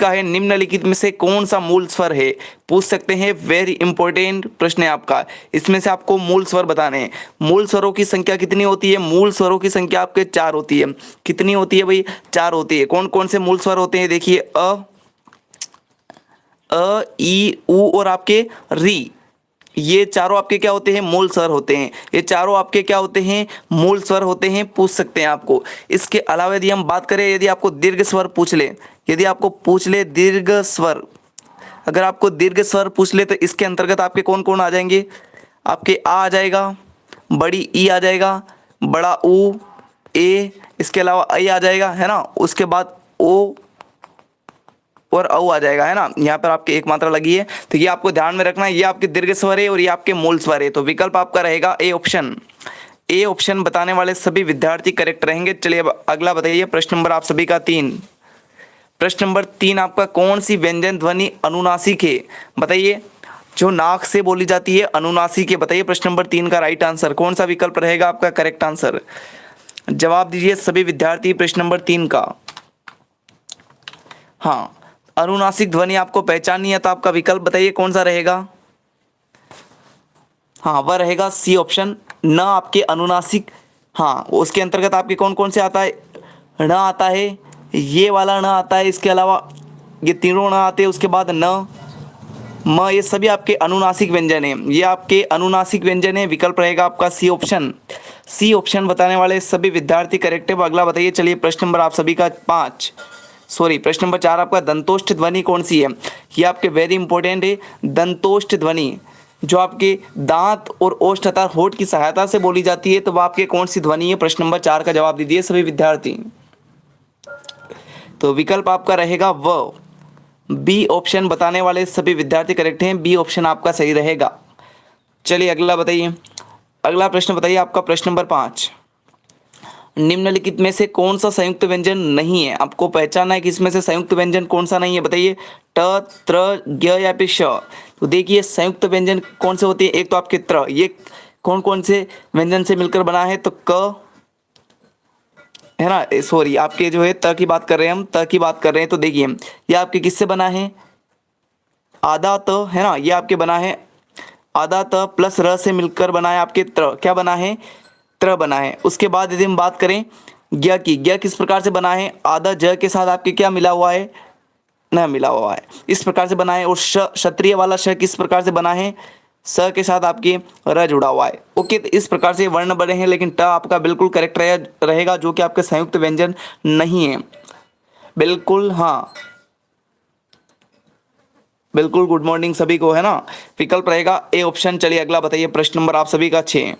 का है निम्नलिखित में से कौन सा मूल स्वर है, पूछ सकते हैं। वेरी इंपॉर्टेंट प्रश्न है आपका। इसमें से आपको मूल स्वर बताने हैं। मूल स्वरों की संख्या कितनी होती है? मूल स्वरों की संख्या आपके 4 होती है। कितनी होती है भाई? 4 होती है। कौन कौन से मूल स्वर होते हैं? देखिए अ ई उ और आपके री, ये चारों आपके क्या होते हैं? मूल स्वर होते हैं। ये चारों आपके क्या होते हैं? मूल स्वर होते हैं। पूछ सकते हैं आपको। इसके अलावा यदि हम बात करें, यदि आपको दीर्घ स्वर पूछ ले, यदि आपको पूछ ले दीर्घ स्वर, अगर आपको दीर्घ स्वर पूछ ले तो इसके अंतर्गत आपके कौन कौन आ जाएंगे? आपके आ जाएगा, बड़ी ई आ जाएगा, बड़ा ऊ, ए, इसके अलावा आई आ जाएगा, है ना। उसके बाद ओ और औ आ जाएगा, है ना। यहाँ पर आपकी एक मात्रा लगी है, तो ये आपको ध्यान में रखना है। ये आपके दीर्घ स्वर है और ये आपके मूल स्वर है। तो विकल्प आपका रहेगा ए ऑप्शन। ए ऑप्शन बताने वाले सभी विद्यार्थी करेक्ट रहेंगे। चलिए अब अगला बताइए। प्रश्न नंबर आप सभी का 3। प्रश्न नंबर 3 आपका, कौन सी व्यंजन ध्वनि अनुनासिक है? बताइए। जो नाक से बोली जाती है अनुनासिक है। बताइए प्रश्न नंबर 3 का राइट आंसर कौन सा विकल्प रहेगा आपका करेक्ट आंसर? जवाब दीजिए सभी विद्यार्थी प्रश्न नंबर 3 का। हाँ, अनुनासिक ध्वनि आपको पहचाननी है तो आपका विकल्प बताइए कौन सा रहेगा? हाँ, वह रहेगा सी ऑप्शन, न आपके अनुनासिक। हाँ, उसके अंतर्गत आपके कौन कौन से आता है? न आता है, ये वाला न आता है, इसके अलावा ये तीनों न आते हैं, उसके बाद न, म, ये सभी आपके अनुनासिक व्यंजन है। ये आपके अनुनासिक व्यंजन है। विकल्प रहेगा आपका सी ऑप्शन। सी ऑप्शन बताने वाले सभी विद्यार्थी करेक्ट है। अगला बताइए। चलिए प्रश्न नंबर आप सभी का 5, सॉरी प्रश्न नंबर 4 आपका, दंतोष्ठ ध्वनि कौन सी है? ये आपके वेरी इंपॉर्टेंट है। दंतोष्ठ ध्वनि जो आपके दांत और ओष्ठ तथा होठ की सहायता से बोली जाती है, तो वह आपके कौन सी ध्वनि है? प्रश्न नंबर 4 का जवाब दीजिए सभी विद्यार्थी। तो विकल्प आपका रहेगा व। बी ऑप्शन बताने वाले सभी विद्यार्थी करेक्ट हैं। बी ऑप्शन आपका सही रहेगा। चलिए अगला बताइए। अगला प्रश्न बताइए आपका प्रश्न नंबर 5। निम्नलिखित में से कौन सा संयुक्त व्यंजन नहीं है? आपको पहचानना है कि इसमें से संयुक्त व्यंजन कौन सा नहीं है। बताइए ट, त्र, ज्ञ या फिर श। तो देखिए संयुक्त व्यंजन कौन से होते हैं? एक तो आपके त्र, ये कौन कौन से व्यंजन से मिलकर बना है? तो क, है ना, सॉरी आपके जो है त की बात कर रहे हैं हम, त की बात कर रहे हैं। तो देखिए ये आपके किससे बना है? आधा त, है ना, ये आपके बना है आधा त प्लस र से मिलकर बना है आपके त्र। क्या बना है? त्र बना है। उसके बाद यदि हम बात करें ज्ञ की, ज्ञ किस प्रकार से बना है? आधा ज के साथ आपके क्या मिला हुआ है? न मिला हुआ है, इस प्रकार से बना है। और श, क्षत्रिय वाला श किस प्रकार से बना है? स के साथ आपके र जुड़ा हुआ है। ओके, तो इस प्रकार से वर्ण बने हैं, लेकिन ट आपका बिल्कुल करेक्ट रहेगा, जो कि आपके संयुक्त व्यंजन नहीं है। बिल्कुल, हाँ बिल्कुल, गुड मॉर्निंग सभी को, है ना। विकल्प रहेगा ए ऑप्शन। चलिए अगला बताइए। प्रश्न नंबर आप सभी का 6।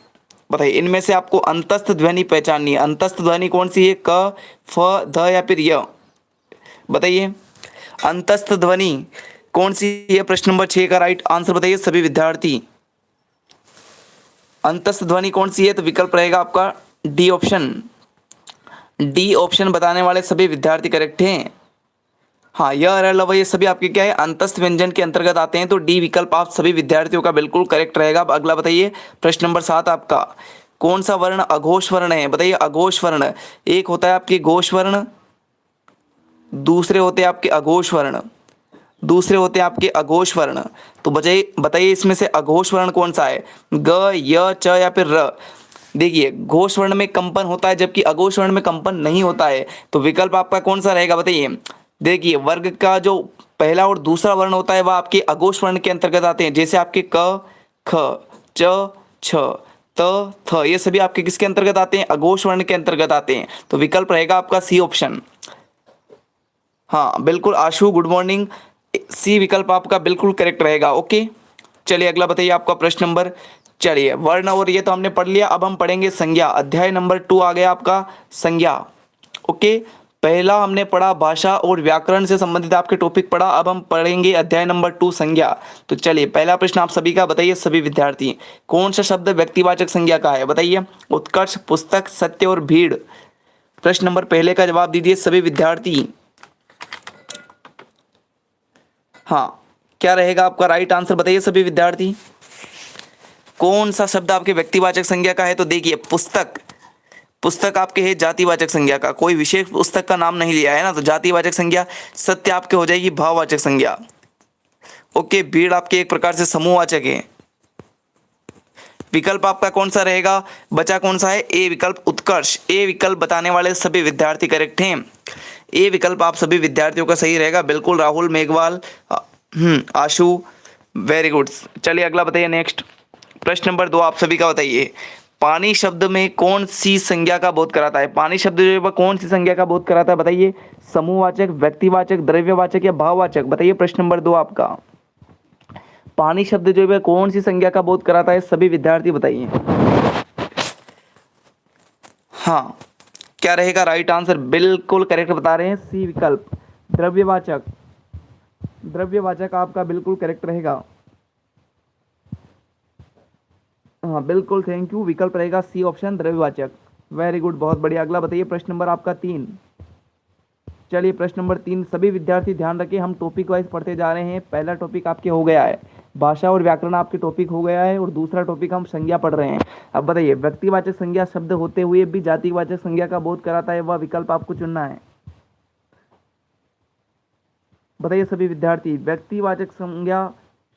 बताइए इनमें से आपको अंतस्थ ध्वनि पहचाननी है। अंतस्थ ध्वनि कौन सी है? क, फ, ध या फिर य? बताइए अंतस्थ ध्वनि कौन सी है? प्रश्न नंबर 6 का राइट आंसर बताइए सभी विद्यार्थी। अंतस्थ ध्वनि कौन सी है? तो विकल्प रहेगा आपका डी ऑप्शन। डी ऑप्शन बताने वाले सभी विद्यार्थी करेक्ट हैं। हाँ, यह और लव ये सभी आपके क्या है? अंतस्थ व्यंजन के अंतर्गत आते हैं। तो डी विकल्प आप सभी विद्यार्थियों का बिल्कुल करेक्ट रहेगा। अब अगला बताइए। प्रश्न नंबर 7 आपका, कौन सा वर्ण अघोष वर्ण है? बताइए अघोष वर्ण, एक होता है आपके घोष वर्ण, दूसरे होते हैं आपके अघोष वर्ण, दूसरे होते हैं आपके अघोष वर्ण। तो बताइए बताइए इसमें से अघोष वर्ण कौन सा है? ग, य, च या फिर र? देखिए घोष वर्ण में कंपन होता है, जबकि अघोष वर्ण में कंपन नहीं होता है। तो विकल्प आपका कौन सा रहेगा? बताइए। देखिए वर्ग का जो पहला और दूसरा वर्ण होता है वह आपके अघोष वर्ण के अंतर्गत आते हैं। जैसे आपके क, ख, च, छ, त, थ, ये सभी आपके किसके अंतर्गत आते हैं? अघोष वर्ण के अंतर्गत आते हैं। तो विकल्प रहेगा आपका सी ऑप्शन। हाँ बिल्कुल आशु, गुड मॉर्निंग। सी विकल्प आपका बिल्कुल करेक्ट रहेगा। ओके, चलिए अगला बताइए आपका प्रश्न नंबर। चलिए वर्ण और ये तो हमने पढ़ लिया, अब हम पढ़ेंगे संज्ञा। अध्याय नंबर 2 आ गया आपका संज्ञा। ओके, पहला हमने पढ़ा भाषा और व्याकरण से संबंधित आपके टॉपिक पढ़ा, अब हम पढ़ेंगे अध्याय नंबर 2 संज्ञा। तो चलिए पहला प्रश्न आप सभी का बताइए सभी विद्यार्थी, कौन सा शब्द व्यक्तिवाचक संज्ञा का है? बताइए उत्कर्ष, पुस्तक, सत्य और भीड़। प्रश्न नंबर पहले का जवाब दीजिए सभी विद्यार्थी। हाँ, क्या रहेगा आपका राइट आंसर? बताइए सभी विद्यार्थी, कौन सा शब्द आपके व्यक्तिवाचक संज्ञा का है? तो देखिए पुस्तक, पुस्तक आपके है जातिवाचक संज्ञा का, कोई विशेष पुस्तक का नाम नहीं लिया है ना, तो जातिवाचक संज्ञा। सत्य आपके हो जाएगी भाववाचक संज्ञा। ओके, भीड़ आपके एक प्रकार से समूहवाचक है। विकल्प आपका कौन सा रहेगा, बचा कौन सा है, ए विकल्प उत्कर्ष। ए विकल्प बताने वाले सभी विद्यार्थी करेक्ट हैं। ए विकल्प आप सभी विद्यार्थियों का सही रहेगा, बिल्कुल। राहुल, मेघवाल, आशु, वेरी गुड। चलिए अगला बताइए नेक्स्ट। प्रश्न नंबर 2 आप सभी का बताइए। पानी शब्द में कौन सी संज्ञा का बोध कराता है। पानी शब्द जो है वह कौन सी संज्ञा का बोध कराता है, बताइए। समूहवाचक, व्यक्तिवाचक, द्रव्यवाचक या भाववाचक, बताइए। प्रश्न नंबर 2 आपका, पानी शब्द जो है वह कौन सी संज्ञा का बोध कराता है, सभी विद्यार्थी बताइए। हाँ, क्या रहेगा राइट आंसर, बिल्कुल करेक्ट बता रहे हैं, सी विकल्प द्रव्यवाचक। द्रव्यवाचक आपका बिल्कुल करेक्ट रहेगा। हाँ बिल्कुल, थैंक यू, विकल्प रहेगा सी ऑप्शन द्रव्यवाचक। वेरी गुड, बहुत बढ़िया। अगला बताइए प्रश्न नंबर आपका 3। चलिए प्रश्न नंबर 3, सभी विद्यार्थी ध्यान रखिए, हम टॉपिक वाइज पढ़ते जा रहे हैं। पहला टॉपिक आपके हो गया है भाषा और व्याकरण, आपके टॉपिक हो गया है, और दूसरा टॉपिक हम संज्ञा पढ़ रहे हैं। अब बताइए, व्यक्तिवाचक संज्ञा शब्द होते हुए भी जातिवाचक संज्ञा का बोध कराता है, वह विकल्प आपको चुनना है। बताइए सभी विद्यार्थी, व्यक्तिवाचक संज्ञा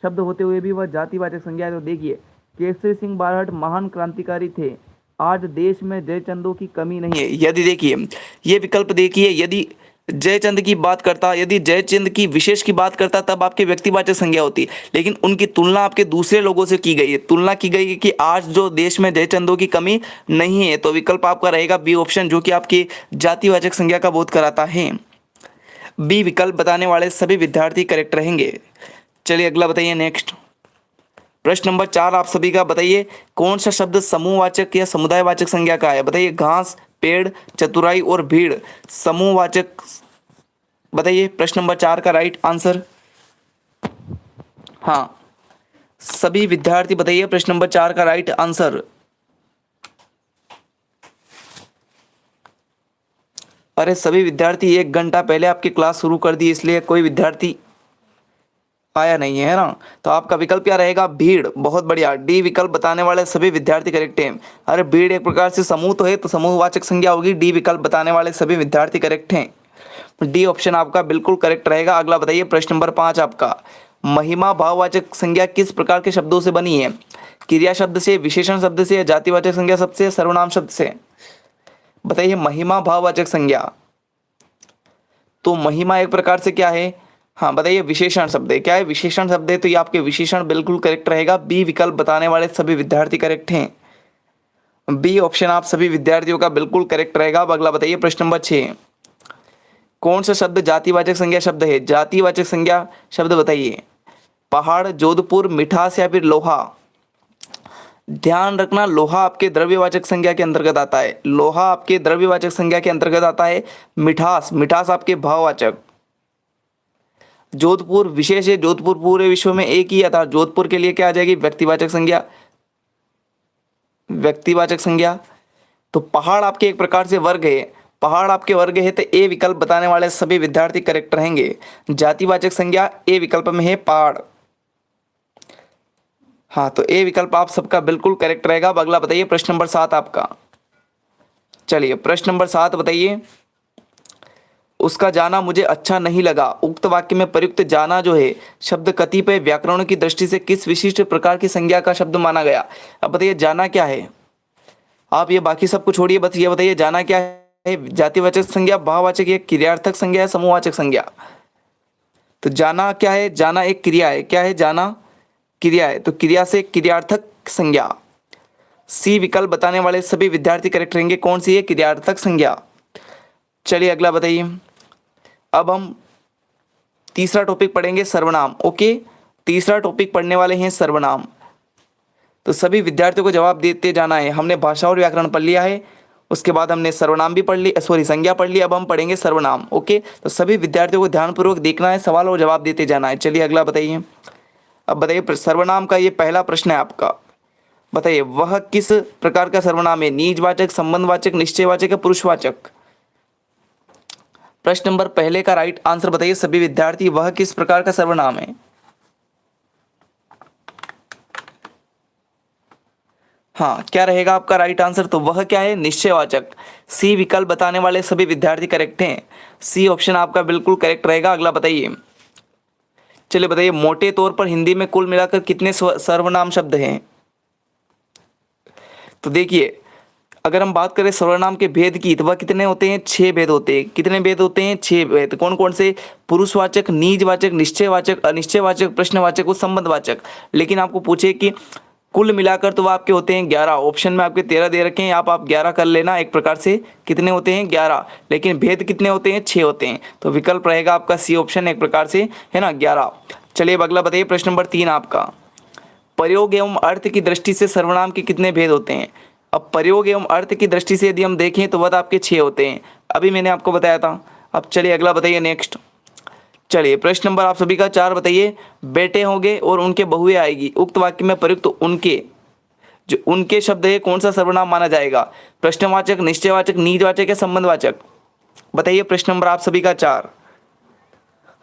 शब्द होते हुए भी वह जातिवाचक संज्ञा है। तो देखिए, केसरी सिंह बारहट महान क्रांतिकारी थे, आज देश में जयचंदों की कमी नहीं है। यदि देखिए ये विकल्प देखिए, यदि जयचंद की बात करता, यदि जयचंद की विशेष की बात करता, तब आपकी व्यक्तिवाचक संज्ञा होती, लेकिन उनकी तुलना आपके दूसरे लोगों से की गई है। तुलना की गई है कि आज जो देश में जयचंदों की कमी नहीं है, तो विकल्प आपका रहेगा बी ऑप्शन, जो कि आपकी जातिवाचक संज्ञा का बोध कराता है। बी विकल्प बताने वाले सभी विद्यार्थी करेक्ट रहेंगे। चलिए अगला बताइए नेक्स्ट। प्रश्न नंबर 4 आप सभी का, बताइए कौन सा शब्द समूहवाचक या समुदायवाचक संज्ञा का है। बताइए, घास, पेड़, चतुराई और भीड़ समूहवाचक, बताइए। प्रश्न नंबर 4 का राइट आंसर, हाँ सभी विद्यार्थी बताइए प्रश्न नंबर 4 का राइट आंसर। अरे सभी विद्यार्थी 1 घंटा पहले आपकी क्लास शुरू कर दी, इसलिए कोई विद्यार्थी आया नहीं है ना, तो आपका विकल्प क्या रहेगा, भीड़। बहुत बढ़िया, डी विकल्प बताने वाले सभी विद्यार्थी करेक्ट हैं। अरे भीड़ एक प्रकार से समूह तो है, तो समूहवाचक संज्ञा होगी। डी विकल्प बताने वाले सभी विद्यार्थी करेक्ट हैं, डी ऑप्शन आपका बिल्कुल करेक्ट रहेगा। अगला बताइए प्रश्न नंबर 5 आपका, महिमा भाववाचक संज्ञा किस प्रकार के शब्दों से बनी है। क्रिया शब्द से, विशेषण शब्द से, जातिवाचक संज्ञा शब्द से, सर्वनाम शब्द से, बताइए। महिमा भाववाचक संज्ञा, तो महिमा एक प्रकार से क्या है, हाँ बताइए, विशेषण शब्द है। क्या है, विशेषण शब्द है, तो ये आपके विशेषण बिल्कुल करेक्ट रहेगा। बी विकल्प बताने वाले सभी विद्यार्थी करेक्ट हैं। बी ऑप्शन आप सभी विद्यार्थियों का बिल्कुल करेक्ट रहेगा। अब अगला बताइए प्रश्न नंबर 6, कौन सा शब्द जातिवाचक संज्ञा शब्द है। जातिवाचक संज्ञा शब्द बताइए। पहाड़, जोधपुर, मिठास या फिर लोहा। ध्यान रखना, लोहा आपके द्रव्यवाचक संज्ञा के अंतर्गत आता है। लोहा आपके द्रव्यवाचक संज्ञा के अंतर्गत आता है। मिठास, मिठास आपके भाववाचक। जोधपुर विशेष है, जोधपुर पूरे विश्व में एक ही आता। जोधपुर के लिए क्या आ जाएगी, व्यक्तिवाचक संज्ञा। व्यक्तिवाचक संज्ञा, तो पहाड़ आपके एक प्रकार से वर्ग है। पहाड़ आपके वर्ग है, तो ए विकल्प बताने वाले सभी विद्यार्थी करेक्ट रहेंगे। जातिवाचक संज्ञा ए विकल्प में है, पहाड़। हाँ, तो ए विकल्प आप सबका बिल्कुल करेक्ट रहेगा। अब अगला बताइए प्रश्न नंबर 7 आपका। चलिए प्रश्न नंबर 7 बताइए, उसका जाना मुझे अच्छा नहीं लगा। उक्त वाक्य में प्रयुक्त जाना जो है शब्द कतिपय व्याकरणों की दृष्टि से किस विशिष्ट प्रकार की संज्ञा का शब्द माना गया। अब बताइए जाना क्या है, आप ये बाकी सब कुछ छोड़िए, बस ये बताइए जाना क्या है। जातिवाचक संज्ञा, भाववाचक या क्रियार्थक संज्ञा है, समूहवाचक संज्ञा। तो जाना क्या है, जाना एक क्रिया है। क्या है, जाना क्रिया है, तो क्रिया से क्रियार्थक संज्ञा। सी विकल्प बताने वाले सभी विद्यार्थी करेक्ट रहेंगे। कौन सी है, क्रियार्थक संज्ञा। चलिए अगला बताइए। अब हम तीसरा टॉपिक पढ़ेंगे, सर्वनाम। ओके, तीसरा टॉपिक पढ़ने वाले हैं सर्वनाम। तो सभी विद्यार्थियों को जवाब देते जाना है। हमने भाषा और व्याकरण पढ़ लिया है, उसके बाद हमने सर्वनाम भी पढ़ ली, सॉरी संज्ञा पढ़ ली। अब हम पढ़ेंगे सर्वनाम। ओके, तो सभी विद्यार्थियों को ध्यानपूर्वक देखना है, सवाल और जवाब देते जाना है। चलिए अगला बताइए। अब बताइए सर्वनाम का ये पहला प्रश्न है आपका। बताइए वह किस प्रकार का सर्वनाम है, निजवाचक, संबंधवाचक, निश्चयवाचक या पुरुषवाचक। प्रश्न नंबर पहले का राइट आंसर बताइए सभी विद्यार्थी, वह किस प्रकार का सर्वनाम है। हाँ, क्या रहेगा आपका राइट आंसर? तो वह क्या है? निश्चयवाचक। सी विकल्प बताने वाले सभी विद्यार्थी करेक्ट हैं। सी ऑप्शन आपका बिल्कुल करेक्ट रहेगा। अगला बताइए। चलिए बताइए, मोटे तौर पर हिंदी में कुल मिलाकर कितने सर्वनाम शब्द हैं? तो देखिए, अगर हम बात करें सर्वनाम के भेद की, तो वह कितने होते हैं? 6 भेद होते हैं। कितने भेद होते हैं? 6 भेद। कौन कौन से? पुरुषवाचक, निजवाचक, निश्चयवाचक, अनिश्चयवाचक, प्रश्नवाचक और संबंधवाचक। लेकिन आपको पूछे कि कुल मिलाकर तो वो आपके होते हैं 11। ऑप्शन में आपके 13 दे रखे हैं, आप 11 कर लेना एक प्रकार से। कितने होते हैं? 11। लेकिन भेद कितने होते हैं? 6 होते हैं। तो विकल्प रहेगा आपका सी ऑप्शन एक प्रकार से, है ना, 11। चलिए अब अगला बताइए, प्रश्न नंबर 3 आपका। प्रयोग एवं अर्थ की दृष्टि से सर्वनाम के कितने भेद होते हैं? अब प्रयोग एवं अर्थ की दृष्टि से यदि हम देखें तो वह आपके 6 होते हैं। अभी मैंने आपको बताया था। अब चलिए अगला बताइए, नेक्स्ट। चलिए प्रश्न नंबर आप सभी का 4 बताइए। बेटे होंगे और उनके बहुएं आएगी, उक्त वाक्य में प्रयुक्त उनके, जो उनके शब्द है, कौन सा सर्वनाम माना जाएगा? प्रश्नवाचक, निश्चयवाचक, निजवाचक या संबंधवाचक? बताइए। प्रश्न नंबर आप सभी का 4।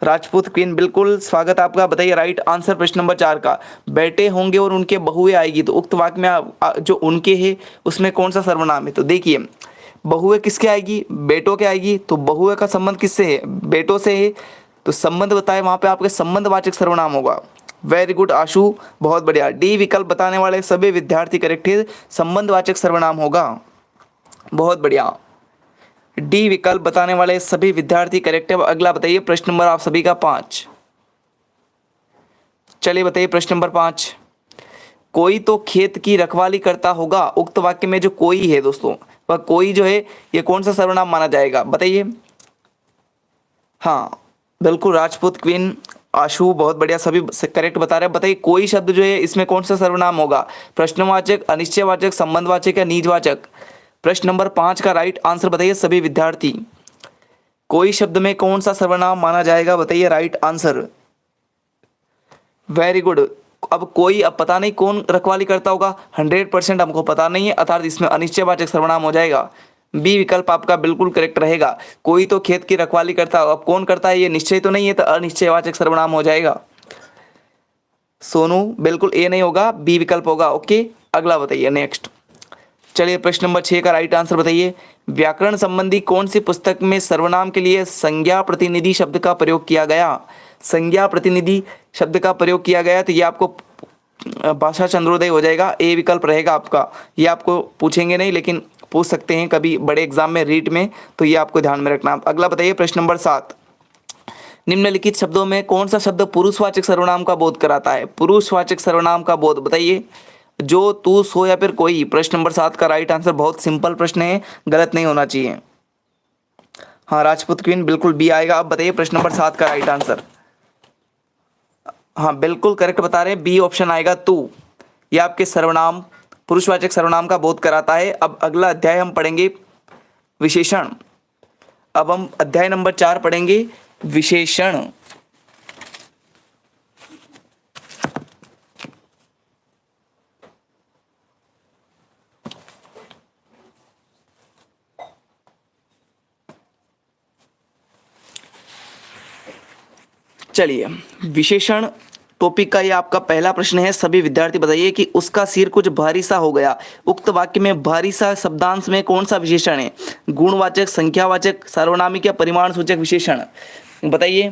राजपूत क्वीन, बिल्कुल स्वागत आपका। बताइए राइट आंसर प्रश्न नंबर 4 का। बेटे होंगे और उनके बहुएं आएगी, तो उक्त वाक्य में जो उनके है उसमें कौन सा सर्वनाम है? तो देखिए, बहुएं किसके आएगी? बेटों के आएगी। तो बहुएं का संबंध किससे है? बेटों से है। तो संबंध बताए, वहां पे आपके संबंधवाचक सर्वनाम होगा। वेरी गुड आशु, बहुत बढ़िया। डी विकल्प बताने वाले सभी विद्यार्थी करेक्ट है, संबंधवाचक सर्वनाम होगा। बहुत बढ़िया, डी विकल्प बताने वाले सभी विद्यार्थी करेक्ट है। अगला बताइए, प्रश्न नंबर आप सभी का 5। चलिए बताइए प्रश्न नंबर 5। कोई तो खेत की रखवाली करता होगा, उक्त वाक्य में जो कोई है दोस्तों, वह कोई जो है ये कौन सा सर्वनाम माना जाएगा? बताइए। हाँ बिल्कुल, राजपूत क्वीन, आशु, बहुत बढ़िया, सभी करेक्ट बता रहे हैं। बताइए कोई शब्द जो है इसमें कौन सा सर्वनाम होगा? प्रश्नवाचक, अनिश्चयवाचक, संबंधवाचक या निजवाचक? प्रश्न नंबर 5 का राइट आंसर बताइए सभी विद्यार्थी। कोई शब्द में कौन सा सर्वनाम माना जाएगा? बताइए राइट आंसर। Very good. अब कोई, अब पता नहीं कौन रखवाली करता होगा, 100% हमको पता नहीं है, अर्थात इसमें अनिश्चयवाचक सर्वनाम हो जाएगा। बी विकल्प आपका बिल्कुल करेक्ट रहेगा। कोई तो खेत की रखवाली करता हो, अब कौन करता है ये निश्चय तो नहीं है, तो अनिश्चयवाचक सर्वनाम हो जाएगा। सोनू, बिल्कुल ए नहीं होगा, बी विकल्प होगा। ओके, अगला बताइए, नेक्स्ट। चलिए प्रश्न नंबर 6 का राइट आंसर बताइए। व्याकरण संबंधी कौन सी पुस्तक में सर्वनाम के लिए संज्ञा प्रतिनिधि शब्द का प्रयोग किया गया? संज्ञा प्रतिनिधि शब्द का प्रयोग किया गया, तो ये आपको भाषा चंद्रोदय हो जाएगा। ए विकल्प रहेगा आपका। ये आपको पूछेंगे नहीं, लेकिन पूछ सकते हैं कभी बड़े एग्जाम में, रीट में, तो ये आपको ध्यान में रखना। अगला बताइए, प्रश्न नंबर 7। निम्नलिखित शब्दों में कौन सा शब्द पुरुषवाचक सर्वनाम का बोध कराता है? पुरुषवाचक सर्वनाम का बोध बताइए। जो, तू, सो या फिर कोई। प्रश्न नंबर 7 का राइट आंसर, बहुत सिंपल प्रश्न है, गलत नहीं होना चाहिए। हाँ राजपूत क्वीन, बिल्कुल बी आएगा। अब बताइए प्रश्न नंबर 7 का राइट आंसर। हाँ बिल्कुल करेक्ट बता रहे हैं, बी ऑप्शन आएगा, तू। ये आपके सर्वनाम, पुरुषवाचक सर्वनाम का बोध कराता है। अब अगला अध्याय हम पढ़ेंगे विशेषण। अब हम अध्याय नंबर 4 पढ़ेंगे, विशेषण। चलिए, विशेषण टॉपिक का ये आपका पहला प्रश्न है। सभी विद्यार्थी बताइए कि उसका सिर कुछ भारी सा हो गया, उक्त वाक्य में भारी सा शब्दांश में कौन सा विशेषण है? गुणवाचक, संख्यावाचक, सार्वनामिक या परिमाण सूचक विशेषण? बताइए।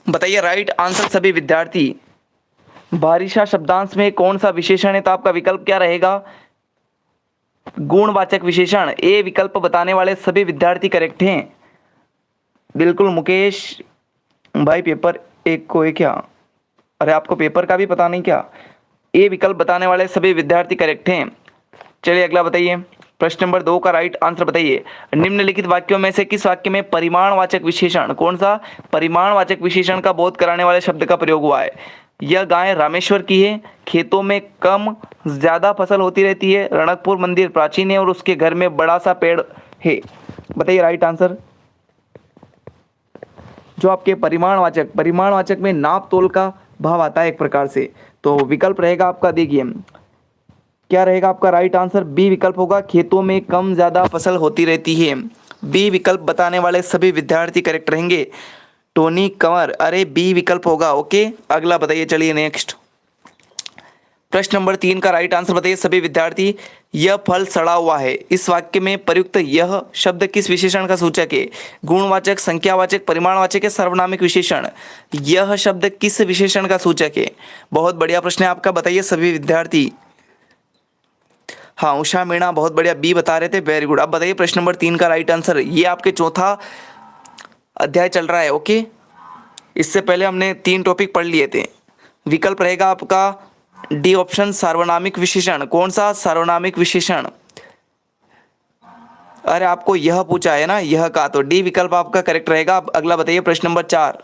बताइए राइट आंसर सभी विद्यार्थी। भारी सा शब्दांश में कौन सा विशेषण है? तो आपका विकल्प क्या रहेगा? गुणवाचक विशेषण। ए विकल्प बताने वाले सभी विद्यार्थी करेक्ट हैं। बिल्कुल मुकेश भाई, पेपर एक को है क्या? अरे आपको पेपर का भी पता नहीं क्या? ए विकल्प बताने वाले सभी विद्यार्थी करेक्ट हैं। चलिए अगला बताइए, प्रश्न नंबर 2 का राइट आंसर बताइए। निम्नलिखित वाक्यों में से किस वाक्य में परिमाणवाचक विशेषण, कौन सा परिमाणवाचक विशेषण का बोध कराने वाले शब्द का प्रयोग हुआ है? यह गाय रामेश्वर की है, खेतों में कम ज्यादा फसल होती रहती है, रणकपुर मंदिर प्राचीन है और उसके घर में बड़ा सा पेड़ है। बताइए राइट आंसर। जो आपके परिमाणवाचक में नाप तोल का भाव आता है एक प्रकार से, तो विकल्प रहेगा आपका, देखिए क्या रहेगा आपका राइट आंसर? बी विकल्प होगा, खेतों में कम ज्यादा फसल होती रहती है। बी विकल्प बताने वाले सभी विद्यार्थी करेक्ट रहेंगे। टोनी कंवर, अरे बी विकल्प होगा। ओके, अगला बताइए, चलिए नेक्स्ट। प्रश्न नंबर 3 का राइट आंसर बताइए सभी विद्यार्थी। यह फल सड़ा हुआ है, इस वाक्य में प्रयुक्त यह शब्द किस विशेषण का सूचक है? गुणवाचक, संख्यावाचक, परिमाणवाचक या सर्वनामिक विशेषण? यह शब्द किस विशेषण का सूचक है? बहुत बढ़िया प्रश्न है आपका, बताइए सभी विद्यार्थी। हाँ, उषा मीणा बहुत बढ़िया, बी बता रहे थे, वेरी गुड। अब बताइए प्रश्न नंबर 3 का राइट आंसर। ये आपके चौथा अध्याय चल रहा है। ओके, इससे पहले हमने 3 टॉपिक पढ़ लिए थे। विकल्प रहेगा आपका डी ऑप्शन, सार्वनामिक विशेषण। कौन सा सार्वनामिक विशेषण? अरे आपको यह पूछा है ना, यह का, तो डी विकल्प आपका करेक्ट रहेगा। अब अगला बताइए प्रश्न नंबर 4।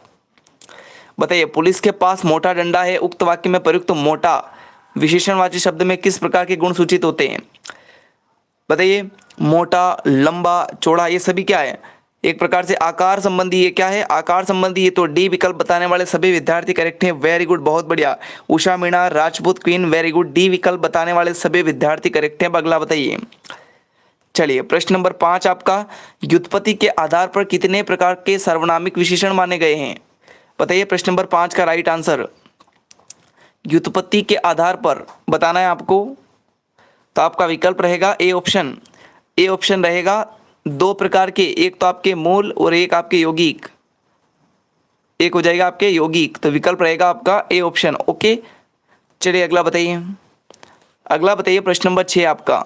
बताइए, पुलिस के पास मोटा डंडा है, उक्त वाक्य में प्रयुक्त मोटा विशेषणवाची शब्द में किस प्रकार के गुण सूचित होते हैं? बताइए, मोटा, लंबा, चौड़ा, ये सभी क्या है? एक प्रकार से आकार संबंधी। ये क्या है? आकार संबंधी। ये तो डी विकल्प बताने वाले सभी विद्यार्थी करेक्ट हैं, वेरी गुड, बहुत बढ़िया। Usha Meena, Rajput queen, very good, D विकल्प बताने वाले सभी विद्यार्थी करेक्ट हैं। अब अगला बताइए, चलिए प्रश्न नंबर 5 आपका, व्युत्पत्ति के आधार पर कितने प्रकार के सर्वनामिक विशेषण माने गए हैं? बताइए प्रश्न नंबर 5 का राइट आंसर। व्युत्पत्ति के आधार पर बताना है आपको, तो आपका विकल्प रहेगा ए ऑप्शन। ए ऑप्शन रहेगा 2 प्रकार के, एक तो आपके मूल और एक आपके यौगिक। एक हो जाएगा आपके यौगिक, तो विकल्प रहेगा आपका ए ऑप्शन। ओके, चलिए अगला बताइए। अगला बताइए प्रश्न नंबर 6 आपका,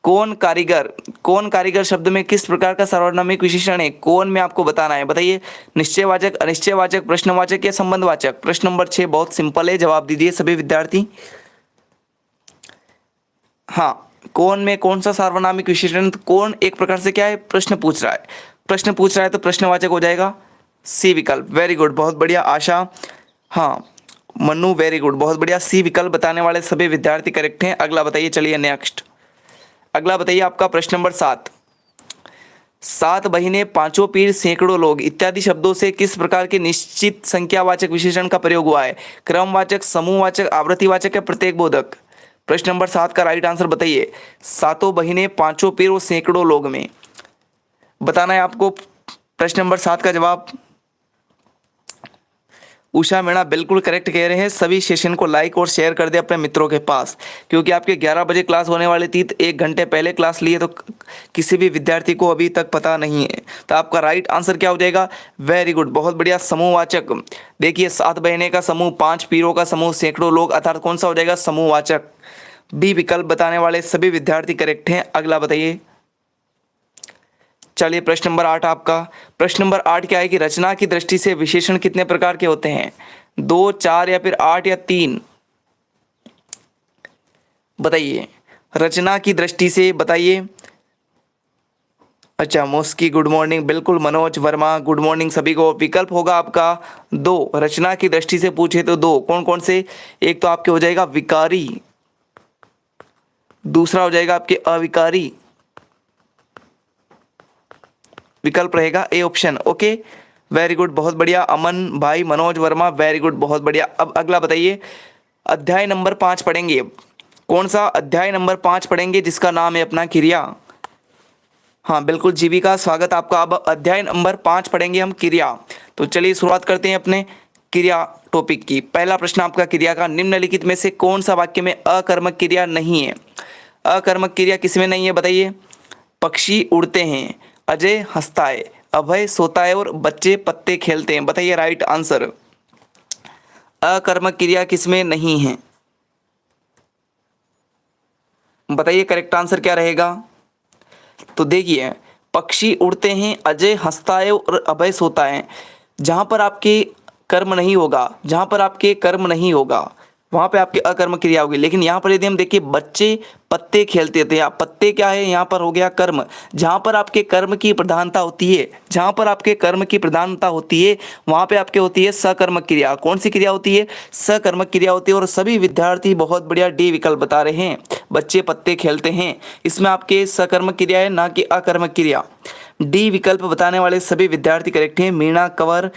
कौन कारीगर। कौन कारीगर शब्द में किस प्रकार का सार्वनामिक विशेषण है? कौन में आपको बताना है। बताइए, निश्चयवाचक, अनिश्चयवाचक, प्रश्नवाचक या संबंधवाचक? प्रश्न नंबर 6 बहुत सिंपल है, जवाब दीजिए सभी विद्यार्थी। हाँ, कौन में कौन सा सार्वनामिक विशेषण? कौन एक प्रकार से क्या है? प्रश्न पूछ रहा है। प्रश्न पूछ रहा है तो प्रश्नवाचक हो जाएगा सी विकल्प, वेरी गुड, बहुत बढ़िया। आशा, हाँ, मनु, वेरी गुड, बहुत बढ़िया, सी विकल्प बताने वाले सभी विद्यार्थी करेक्ट हैं। अगला बताइए, चलिए नेक्स्ट। अगला बताइए आपका प्रश्न नंबर 7। 7 बहिने, पांचों पीर, सैकड़ों लोग इत्यादि शब्दों से किस प्रकार के निश्चित संख्यावाचक विशेषण का प्रयोग हुआ है? क्रमवाचक, समूहवाचक, आवृत्तिवाचक या प्रत्येक बोधक? प्रश्न नंबर 7 का राइट आंसर बताइए। 7 बहिने, पांचों पीर और सैकड़ों लोग में बताना है आपको प्रश्न नंबर 7 का जवाब। उषा मीणा बिल्कुल करेक्ट कह रहे हैं। सभी सेशन को लाइक और शेयर कर दे अपने मित्रों के पास, क्योंकि आपके 11 बजे क्लास होने वाली थी, 1 घंटे पहले क्लास लिए, तो किसी भी विद्यार्थी को अभी तक पता नहीं है। तो आपका राइट आंसर क्या हो जाएगा? वेरी गुड, बहुत बढ़िया, समूहवाचक। देखिए, 7 बहने का समूह, 5 पीरों का समूह, सैकड़ों लोग, अर्थात कौन सा हो जाएगा? समूहवाचक। बी विकल्प बताने वाले सभी विद्यार्थी करेक्ट हैं। अगला बताइए, चलिए प्रश्न नंबर 8 आपका। प्रश्न नंबर 8 क्या है कि रचना की दृष्टि से विशेषण कितने प्रकार के होते हैं? 2, 4 या फिर 8 या 3? बताइए, रचना की दृष्टि से बताइए। अच्छा, मुस्की गुड मॉर्निंग, बिल्कुल, मनोज वर्मा गुड मॉर्निंग सभी को। विकल्प होगा आपका 2, रचना की दृष्टि से पूछे तो 2। कौन कौन से? एक तो आपके हो जाएगा विकारी, दूसरा हो जाएगा आपके अविकारी। विकल्प रहेगा A option. Okay, very good, बहुत बढ़िया, अमन भाई, मनोज वर्मा, वेरी गुड, बहुत बढ़िया। अब अगला बताइए, अध्याय नंबर 5 पढ़ेंगे। कौन सा अध्याय नंबर 5 पढ़ेंगे जिसका नाम है अपना क्रिया? हाँ बिल्कुल, जीविका, स्वागत आपका। अब अध्याय नंबर 5 पढ़ेंगे हम, क्रिया। तो चलिए शुरुआत करते हैं अपने क्रिया टॉपिक की। पहला प्रश्न आपका क्रिया का, निम्नलिखित में से कौन सा वाक्य में अकर्मक क्रिया नहीं है? अकर्मक क्रिया किसमें नहीं है? बताइए। पक्षी उड़ते हैं, अजय हंसता है, अभय सोता है और बच्चे पत्ते खेलते हैं। बताइए राइट आंसर। अकर्मक क्रिया किसमें नहीं है? बताइए करेक्ट आंसर क्या रहेगा? तो देखिए, पक्षी उड़ते हैं, अजय हंसता है और अभय सोता है। जहां पर आपके कर्म नहीं होगा, जहां पर आपके कर्म नहीं होगा, वहां पे आपकी अकर्मक क्रिया होगी। लेकिन यहाँ पर यदि हम देखिए, बच्चे पत्ते खेलते थे, या पत्ते क्या है? यहाँ पर हो गया कर्म। जहाँ पर आपके कर्म की प्रधानता होती है, जहाँ पर आपके कर्म की प्रधानता होती है, वहाँ पे आपके होती है सकर्मक क्रिया। कौन सी क्रिया होती है? सकर्मक क्रिया होती है। और सभी विद्यार्थी बहुत बढ़िया डी विकल्प बता रहे हैं, बच्चे पत्ते खेलते हैं, इसमें आपके सकर्मक क्रिया है, ना कि अकर्मक क्रिया। डी विकल्प बताने वाले सभी विद्यार्थी करेक्ट हैं। मीणा, कंवर,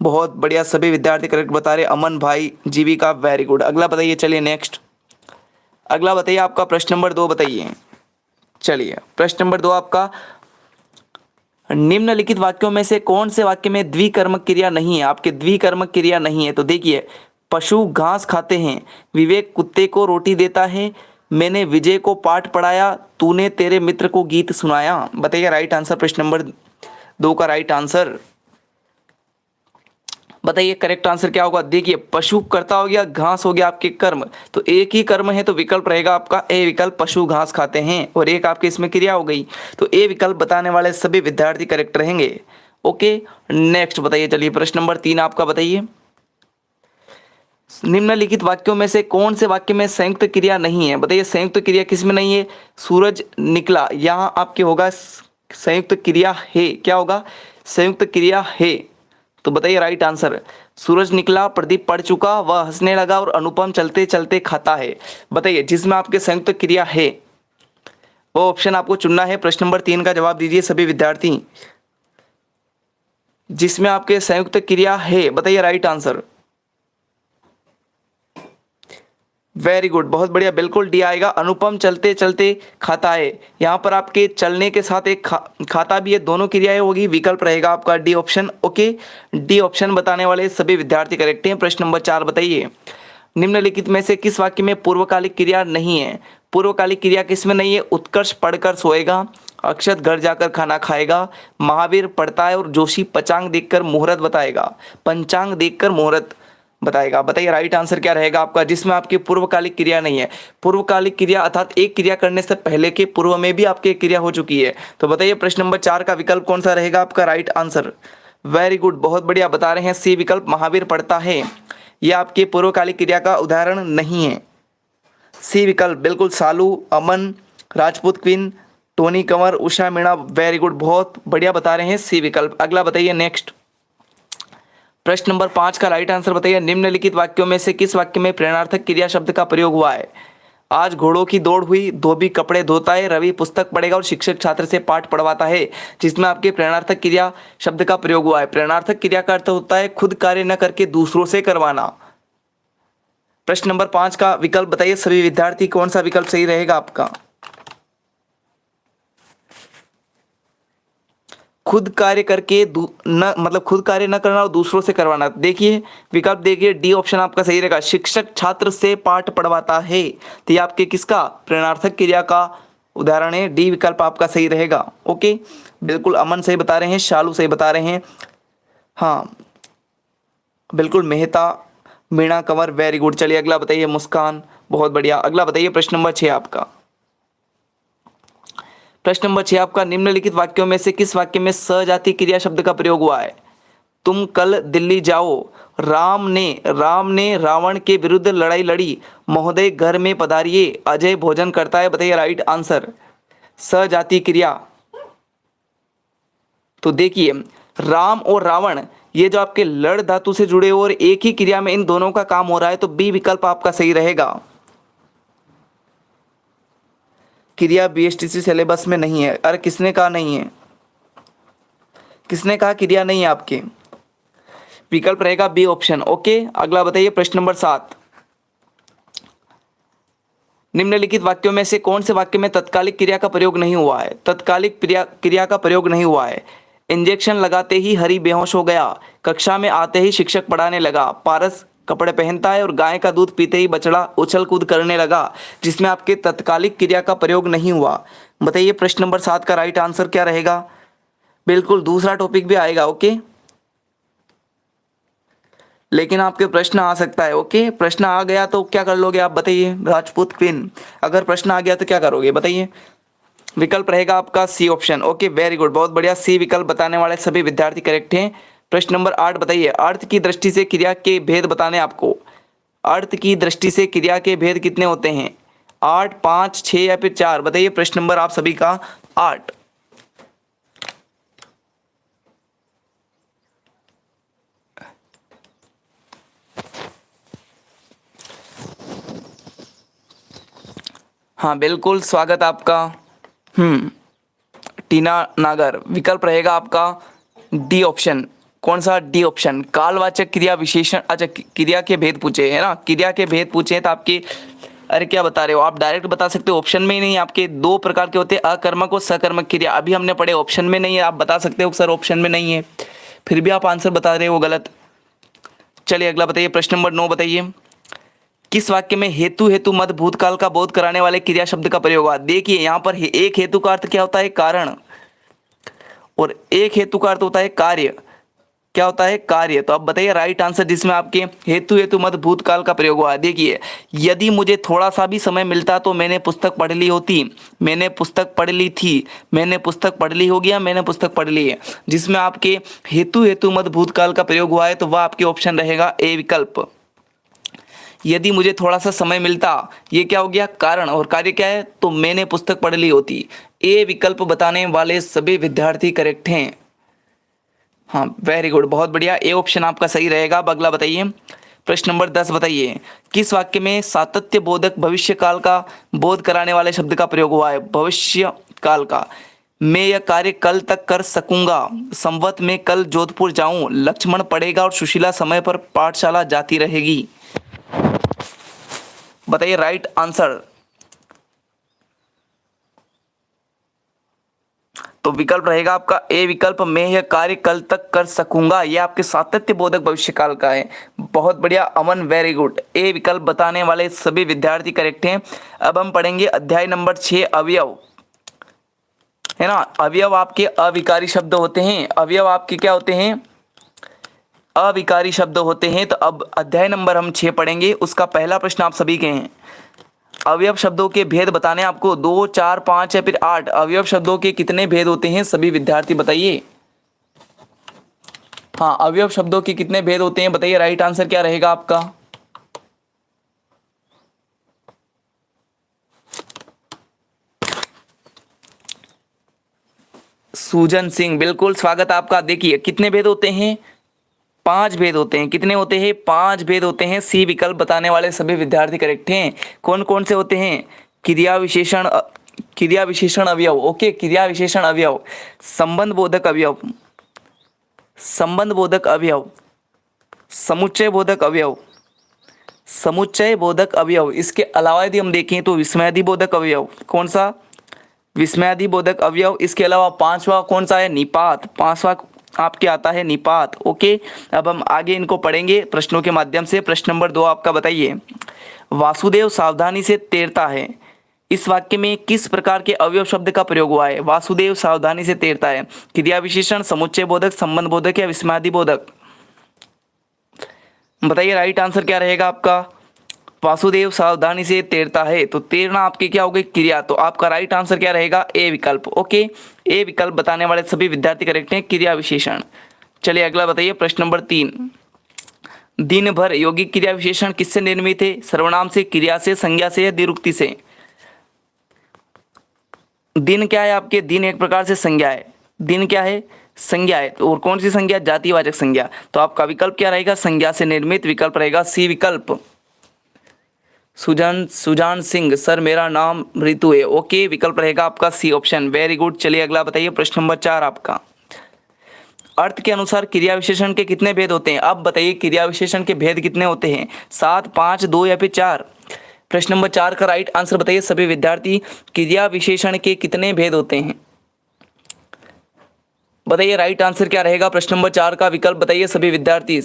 बहुत बढ़िया, सभी विद्यार्थी करेक्ट बता रहे। अमन भाई, जीविका, वेरी गुड। अगला बताइए, चलिए नेक्स्ट। अगला बताइए आपका प्रश्न नंबर 2 बताइए। चलिए प्रश्न नंबर 2 आपका, निम्नलिखित वाक्यों में से कौन से वाक्य में द्विकर्मक क्रिया नहीं है? आपके द्विकर्मक क्रिया नहीं है तो देखिए, पशु घास खाते हैं, विवेक कुत्ते को रोटी देता है, मैंने विजय को पाठ पढ़ाया, तूने तेरे मित्र को गीत सुनाया। बताइए राइट आंसर, प्रश्न नंबर 2 का राइट आंसर बताइए, करेक्ट आंसर क्या होगा? देखिए, पशु कर्ता हो गया, घास हो गया आपके कर्म, तो एक ही कर्म है तो विकल्प रहेगा आपका ए विकल्प, पशु घास खाते हैं, और एक आपके इसमें क्रिया हो गई, तो ए विकल्प बताने वाले सभी विद्यार्थी करेक्ट रहेंगे। ओके, नेक्स्ट बताइए, चलिए प्रश्न नंबर 3 आपका बताइए, निम्नलिखित वाक्यों में से कौन से वाक्य में संयुक्त क्रिया नहीं है? बताइए संयुक्त क्रिया किसमें नहीं है? सूरज निकला, यहाँ आपके होगा संयुक्त क्रिया है, क्या होगा? संयुक्त क्रिया है, तो बताइए राइट आंसर, सूरज निकला, प्रदीप पढ़ चुका, वह हंसने लगा और अनुपम चलते चलते खाता है। बताइए जिसमें आपके संयुक्त क्रिया है वो ऑप्शन आपको चुनना है। प्रश्न नंबर 3 का जवाब दीजिए सभी विद्यार्थी, जिसमें आपके संयुक्त क्रिया है, बताइए राइट आंसर। वेरी गुड, बहुत बढ़िया, बिल्कुल डी आएगा, अनुपम चलते चलते खाता है, यहाँ पर आपके चलने के साथ एक खाता भी है, दोनों क्रियाएं होगी, विकल्प रहेगा आपका D option. Okay, D option बताने वाले सभी विद्यार्थी करेक्ट हैं। प्रश्न नंबर 4 बताइए, निम्नलिखित में से किस वाक्य में पूर्वकालिक क्रिया नहीं है? पूर्वकालिक क्रिया किसमें नहीं है? उत्कर्ष पढ़कर सोएगा, अक्षत घर जाकर खाना खाएगा, महावीर पढ़ता है और जोशी पंचांग देखकर मुहूर्त बताएगा, पंचांग देखकर मुहूर्त बताएगा। बताइए राइट आंसर क्या रहेगा आपका, जिसमें आपकी पूर्वकालिक क्रिया नहीं है? पूर्वकालिक क्रिया अर्थात एक क्रिया करने से पहले के पूर्व में भी आपकी क्रिया हो चुकी है, तो बताइए प्रश्न नंबर 4 का विकल्प कौन सा रहेगा आपका राइट आंसर? वेरी गुड, बहुत बढ़िया बता रहे हैं, सी विकल्प, महावीर पढ़ता है, यह आपके पूर्वकालिक क्रिया का उदाहरण नहीं है। सी विकल्प बिल्कुल, सालू, अमन, Rajput queen, Tony Kanwar, Usha Meena, very good, बहुत बढ़िया बता रहे हैं, सी विकल्प। अगला बताइए नेक्स्ट, प्रश्न नंबर 5 का राइट आंसर बताइए, निम्नलिखित वाक्यों में से किस वाक्य में प्रेरणार्थक क्रिया शब्द का प्रयोग हुआ है? आज घोड़ों की दौड़ हुई, धोबी कपड़े धोता है, रवि पुस्तक पढ़ेगा और शिक्षक छात्र से पाठ पढ़वाता है, जिसमें आपके प्रेरणार्थक क्रिया शब्द का प्रयोग हुआ है। प्रेरणार्थक क्रिया का अर्थ होता है खुद कार्य न करके दूसरों से करवाना। प्रश्न नंबर 5 का विकल्प बताइए सभी विद्यार्थी, कौन सा विकल्प सही रहेगा आपका? खुद कार्य करके मतलब खुद कार्य न करना और दूसरों से करवाना। देखिए विकल्प देखिए, डी ऑप्शन आपका सही रहेगा, शिक्षक छात्र से पाठ पढ़वाता है, तो ये आपके किसका? प्रेरणार्थक क्रिया का उदाहरण है, डी विकल्प आपका सही रहेगा। ओके, बिल्कुल अमन सही बता रहे हैं, शालू सही बता रहे हैं, हाँ बिल्कुल, मेहता, मीणा कंवर, वेरी गुड। चलिए अगला बताइए, मुस्कान, बहुत बढ़िया। अगला बताइए प्रश्न नंबर 6 आपका, प्रश्न नंबर 6 आपका, निम्नलिखित वाक्यों में से किस वाक्य में सजातीय क्रिया शब्द का प्रयोग हुआ है? तुम कल दिल्ली जाओ, राम ने रावण के विरुद्ध लड़ाई लड़ी, महोदय घर में पधारिए, अजय भोजन करता है। बताइए राइट आंसर, सजातीय क्रिया। तो देखिए राम और रावण ये जो आपके लड़ धातु से जुड़े और एक ही क्रिया में इन दोनों का काम हो रहा है, तो बी विकल्प आपका सही रहेगा। क्रिया बीएसटीसी सिलेबस में नहीं है। अरे किसने कहा नहीं है? किसने कहा क्रिया नहीं है आपके? विकल्प रहेगा बी ऑप्शन। ओके, अगला बताइए प्रश्न नंबर 7, निम्नलिखित वाक्यों में से कौन से वाक्य में तत्कालिक क्रिया का प्रयोग नहीं हुआ है? तत्कालिक क्रिया का प्रयोग नहीं हुआ है। इंजेक्शन लगाते ही हरि बेहोश हो गया, कक्षा में आते ही शिक्षक पढ़ाने लगा, पारस कपड़े पहनता है और गाय का दूध पीते ही बछड़ा उछल कूद करने लगा, जिसमें आपके तत्कालिक क्रिया का प्रयोग नहीं हुआ। बताइए प्रश्न नंबर 7 का राइट आंसर क्या रहेगा? बिल्कुल दूसरा टॉपिक भी आएगा। ओके, लेकिन आपके प्रश्न आ सकता है। ओके, प्रश्न आ गया तो क्या कर लोगे आप? बताइए राजपूत क्वीन, अगर प्रश्न आ गया तो क्या करोगे? बताइए। विकल्प रहेगा आपका C option. Okay, very good, बहुत बढ़िया, सी विकल्प बताने वाले सभी विद्यार्थी करेक्ट हैं। प्रश्न नंबर 8 बताइए, अर्थ की दृष्टि से क्रिया के भेद बताने आपको। अर्थ की दृष्टि से क्रिया के भेद कितने होते हैं? 8, 5, 6 या फिर 4? बताइए प्रश्न नंबर आप सभी का 8। हाँ बिल्कुल, स्वागत आपका। टीना नागर, विकल्प रहेगा आपका डी ऑप्शन। कौन सा? डी ऑप्शन, कालवाचक क्रिया विशेषण। अच्छा, क्रिया के भेद पूछे है ना, क्रिया के भेद पूछे तो आपकी अरे क्या बता रहे हो, आप डायरेक्ट बता सकते हो, ऑप्शन में ही नहीं। आपके दो प्रकार के होते हैं, अकर्मक और सकर्मक क्रिया। अभी हमने पढ़े ऑप्शन में नहीं है, आप बता सकते हो सर ऑप्शन में नहीं है, फिर भी आप आंसर बता रहे हो गलत। चलिए अगला बताइए, प्रश्न नंबर 9 बताइए। किस वाक्य में हेतु हेतु मत भूतकाल का बोध कराने वाले क्रिया शब्द का प्रयोग हुआ? देखिए यहाँ पर एक हेतु का अर्थ क्या होता है, कारण, और एक हेतु का अर्थ होता है कार्य। क्या होता है, कार्य। तो अब बताइए राइट आंसर जिसमें आपके हेतु हेतु मत भूतकाल का प्रयोग हुआ है। देखिए, यदि मुझे थोड़ा सा भी समय मिलता तो मैंने पुस्तक पढ़ ली होती, मैंने पुस्तक पढ़ ली थी, मैंने पुस्तक पढ़ ली होगी, या मैंने पुस्तक पढ़ ली है। जिसमें आपके हेतु हेतु मत भूतकाल का प्रयोग हुआ है तो वह आपके ऑप्शन रहेगा ए विकल्प। यदि मुझे थोड़ा सा समय मिलता, ये क्या हो गया, कारण, और कार्य क्या है, तो मैंने पुस्तक पढ़ ली होती। ए विकल्प बताने वाले सभी विद्यार्थी करेक्ट हैं। हाँ वेरी गुड, बहुत बढ़िया, ए ऑप्शन आपका सही रहेगा। अब अगला बताइए, प्रश्न नंबर 10 बताइए। किस वाक्य में सातत्य बोधक भविष्य काल का बोध कराने वाले शब्द का प्रयोग हुआ है? भविष्य काल का, मैं यह कार्य कल तक कर सकूंगा, संवत में कल जोधपुर जाऊं, लक्ष्मण पढ़ेगा और सुशीला समय पर पाठशाला जाती रहेगी। बताइए राइट आंसर। तो विकल्प रहेगा आपका ए विकल्प, मैं यह कार्य कल तक कर सकूंगा। यह आपके सातत्य बोधक भविष्य काल का है। बहुत बढ़िया अमन, वेरी गुड, ए विकल्प बताने वाले सभी विद्यार्थी करेक्ट हैं। अब हम पढ़ेंगे अध्याय नंबर 6 अवयव, है ना। अवयव आपके अविकारी शब्द होते हैं, अवयव आपके क्या होते हैं, अविकारी शब्द होते हैं। तो अब अध्याय नंबर हम 6 पढ़ेंगे, उसका पहला प्रश्न आप सभी के हैं। अवयव शब्दों के भेद बताने आपको, 2, 4, 5 या फिर 8 अवयव शब्दों के कितने भेद होते हैं, सभी विद्यार्थी बताइए। हाँ, अवयव शब्दों के कितने भेद होते हैं बताइए, राइट आंसर क्या रहेगा आपका। सुजन सिंह, बिल्कुल स्वागत आपका। देखिए कितने भेद होते हैं, 5 भेद होते हैं। कितने होते हैं, 5 भेद होते हैं। सी विकल्प बताने वाले सभी विद्यार्थी करेक्ट हैं। कौन कौन से होते हैं, क्रिया विशेषण, क्रिया विशेषण अवयव, ओके, क्रिया विशेषण अवयव, संबंध बोधक अवयव, संबंध बोधक अवयव, समुच्चय बोधक अवयव, समुच्चय बोधक अवयव। इसके अलावा यदि हम देखें तो विस्मयादि बोधक अवयव, कौन सा, विस्मयादि बोधक अवयव। इसके अलावा 5वां कौन सा है, निपात, 5वां आपके आता है निपात, ओके। अब हम आगे इनको पढ़ेंगे प्रश्नों के माध्यम से। प्रश्न नंबर 2 आपका बताइए, वासुदेव सावधानी से तैरता है, इस वाक्य में किस प्रकार के अवयव शब्द का प्रयोग हुआ है? वासुदेव सावधानी से तैरता है, क्रिया विशेषण, समुच्चय बोधक, संबंध बोधक या विस्मयादि बोधक? बताइए राइट आंसर क्या रहेगा आपका। वासुदेव सावधानी से तैरता है, तो तैरना आपकी क्या हो गई, क्रिया। तो आपका राइट आंसर क्या रहेगा, ए विकल्प, ओके। ए विकल्प बताने वाले सभी विद्यार्थी करेक्ट हैं, क्रिया विशेषण। चलिए अगला बताइए, प्रश्न नंबर 3। दिन भर यौगिक क्रिया विशेषण किससे निर्मित है? सर्वनाम से, क्रिया से, संज्ञा से या द्विरुक्ति से? दिन क्या है आपके, दिन एक प्रकार से संज्ञा है, दिन क्या है, संज्ञा है। और कौन सी संज्ञा, जातिवाचक संज्ञा। तो आपका विकल्प क्या रहेगा, संज्ञा से निर्मित, विकल्प रहेगा सी विकल्प। सुजान सिंह, सर मेरा नाम रितु है, ओके, विकल्प रहेगा आपका सी ऑप्शन, वेरी गुड। चलिए अगला बताइए, प्रश्न नंबर 4 आपका। अर्थ के अनुसार क्रिया विशेषण के कितने भेद होते हैं? अब बताइए क्रिया विशेषण के भेद कितने होते हैं, 7, 5, 2 या फिर 4? प्रश्न नंबर 4 का राइट आंसर बताइए सभी विद्यार्थी, क्रिया विशेषण के कितने भेद होते हैं? बताइए राइट आंसर क्या रहेगा प्रश्न नंबर 4 का, विकल्प बताइए सभी विद्यार्थी।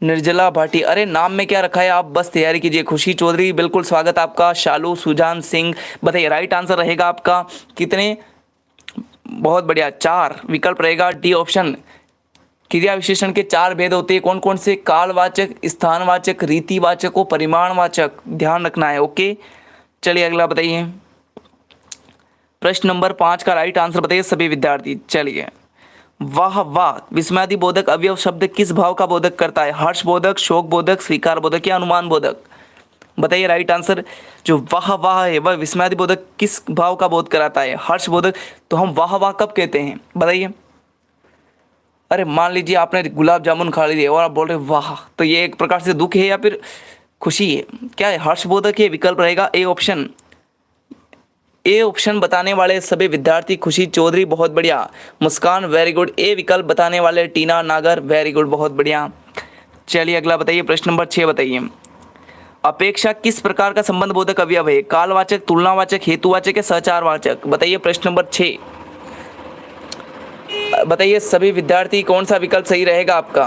निर्जला भाटी, अरे नाम में क्या रखा है, आप बस तैयारी कीजिए। खुशी चौधरी, बिल्कुल स्वागत आपका। शालू, सुजान सिंह, बताइए राइट आंसर रहेगा आपका कितने, बहुत बढ़िया, 4, विकल्प रहेगा डी ऑप्शन। क्रिया विशेषण के 4 भेद होते हैं, कौन कौन से, कालवाचक, स्थानवाचक, रीतिवाचक और परिमाणवाचक, ध्यान रखना है, ओके। चलिए अगला बताइए, प्रश्न नंबर 5 का राइट आंसर बताइए सभी विद्यार्थी। चलिए, वाह वाह विस्मयादि बोधक अवयव शब्द किस भाव का बोधक करता है? हर्ष बोधक, शोक बोधक, स्वीकार बोधक या अनुमान बोधक? बताइए राइट आंसर। जो वाह वाह है वह विस्मयादि बोधक किस भाव का बोध कराता है? हर्ष बोधक। तो हम वाह वाह कब कहते हैं बताइए? अरे मान लीजिए आपने गुलाब जामुन खा लिए और आप बोल रहे वाह, तो ये एक प्रकार से दुख है या फिर खुशी है, क्या है, हर्षबोधक है, विकल्प रहेगा ए ऑप्शन। ए ऑप्शन बताने वाले सभी विद्यार्थी, खुशी चौधरी बहुत बढ़िया, मुस्कान वेरी गुड, ए विकल्प बताने वाले टीना नागर वेरी गुड, बहुत बढ़िया। चलिए अगला बताइए, प्रश्न नंबर 6 बताइए। अपेक्षा किस प्रकार का संबंध बोधक अवयव है? कालवाचक, तुलनावाचक, हेतुवाचक या सहचारवाचक? बताइए प्रश्न नंबर 6। बताइए सभी विद्यार्थी कौन सा विकल्प सही रहेगा आपका?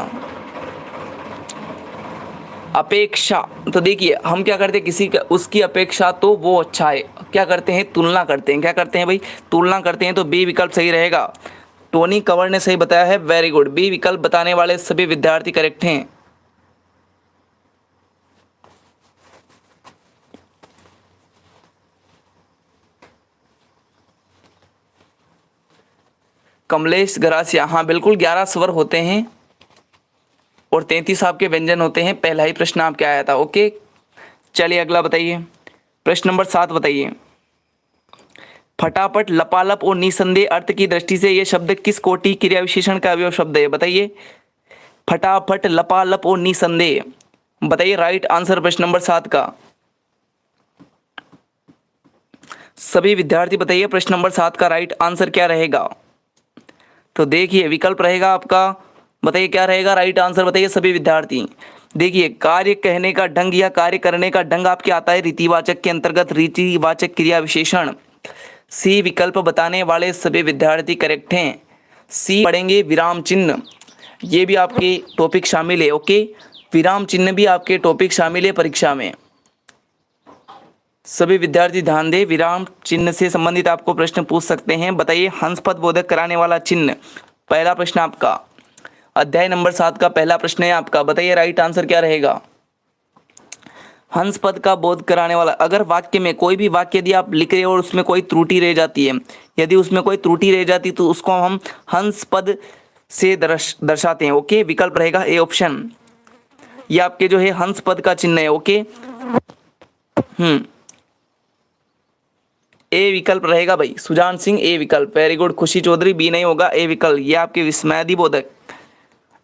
अपेक्षा। तो देखिए हम क्या करते हैं, किसी का उसकी अपेक्षा तो वो अच्छा है, क्या करते हैं, तुलना करते हैं। क्या करते हैं भाई? तुलना करते हैं। तो बी विकल्प सही रहेगा। टोनी कंवर ने सही बताया है, वेरी गुड। बी विकल्प बताने वाले सभी विद्यार्थी करेक्ट हैं। कमलेश गरासिया, हाँ बिल्कुल 11 स्वर होते हैं और 33 आपके व्यंजन होते हैं। पहला ही प्रश्न आपके आया था। ओके चलिए अगला बताइए, प्रश्न नंबर 7 बताइए। फटाफट, लपालप और निसंदेह अर्थ की दृष्टि से यह शब्द किस कोटि क्रिया विशेषण का अवयव शब्द है? बताइए फटाफट, लपालप और निसंदेह। बताइए राइट आंसर प्रश्न नंबर 7 का। सभी विद्यार्थी बताइए प्रश्न नंबर 7 का राइट आंसर क्या रहेगा? तो देखिए विकल्प रहेगा आपका, बताइए क्या रहेगा राइट आंसर? बताइए सभी विद्यार्थी। देखिए कार्य कहने का ढंग या कार्य करने का ढंग आपके आता है रीतिवाचक के अंतर्गत, रीतिवाचक क्रिया विशेषण। सी विकल्प बताने वाले सभी विद्यार्थी करेक्ट हैं। सी पढ़ेंगे विराम चिन्ह, ये भी आपके टॉपिक शामिल है। ओके विराम चिन्ह भी आपके टॉपिक शामिल है परीक्षा में। सभी विद्यार्थी ध्यान दें, विराम चिन्ह से संबंधित आपको प्रश्न पूछ सकते हैं। बताइए हंस पद बोधक कराने वाला चिन्ह, पहला प्रश्न आपका अध्याय नंबर 7 का पहला प्रश्न है आपका। बताइए राइट आंसर क्या रहेगा? हंस पद का बोध कराने वाला, अगर वाक्य में कोई भी वाक्य यदि आप लिख रहे हो और उसमें कोई त्रुटि रह जाती है, यदि उसमें कोई त्रुटि रह जाती तो उसको हम हंस पद से दर्शाते हैं। ओके विकल्प रहेगा ए ऑप्शन, ये आपके जो है हंस पद का चिन्ह है। ओके ए विकल्प रहेगा भाई। सुजान सिंह ए विकल्प, वेरी गुड। खुशी चौधरी बी नहीं होगा, ए विकल्प, ये आपके विस्मयादि बोधक।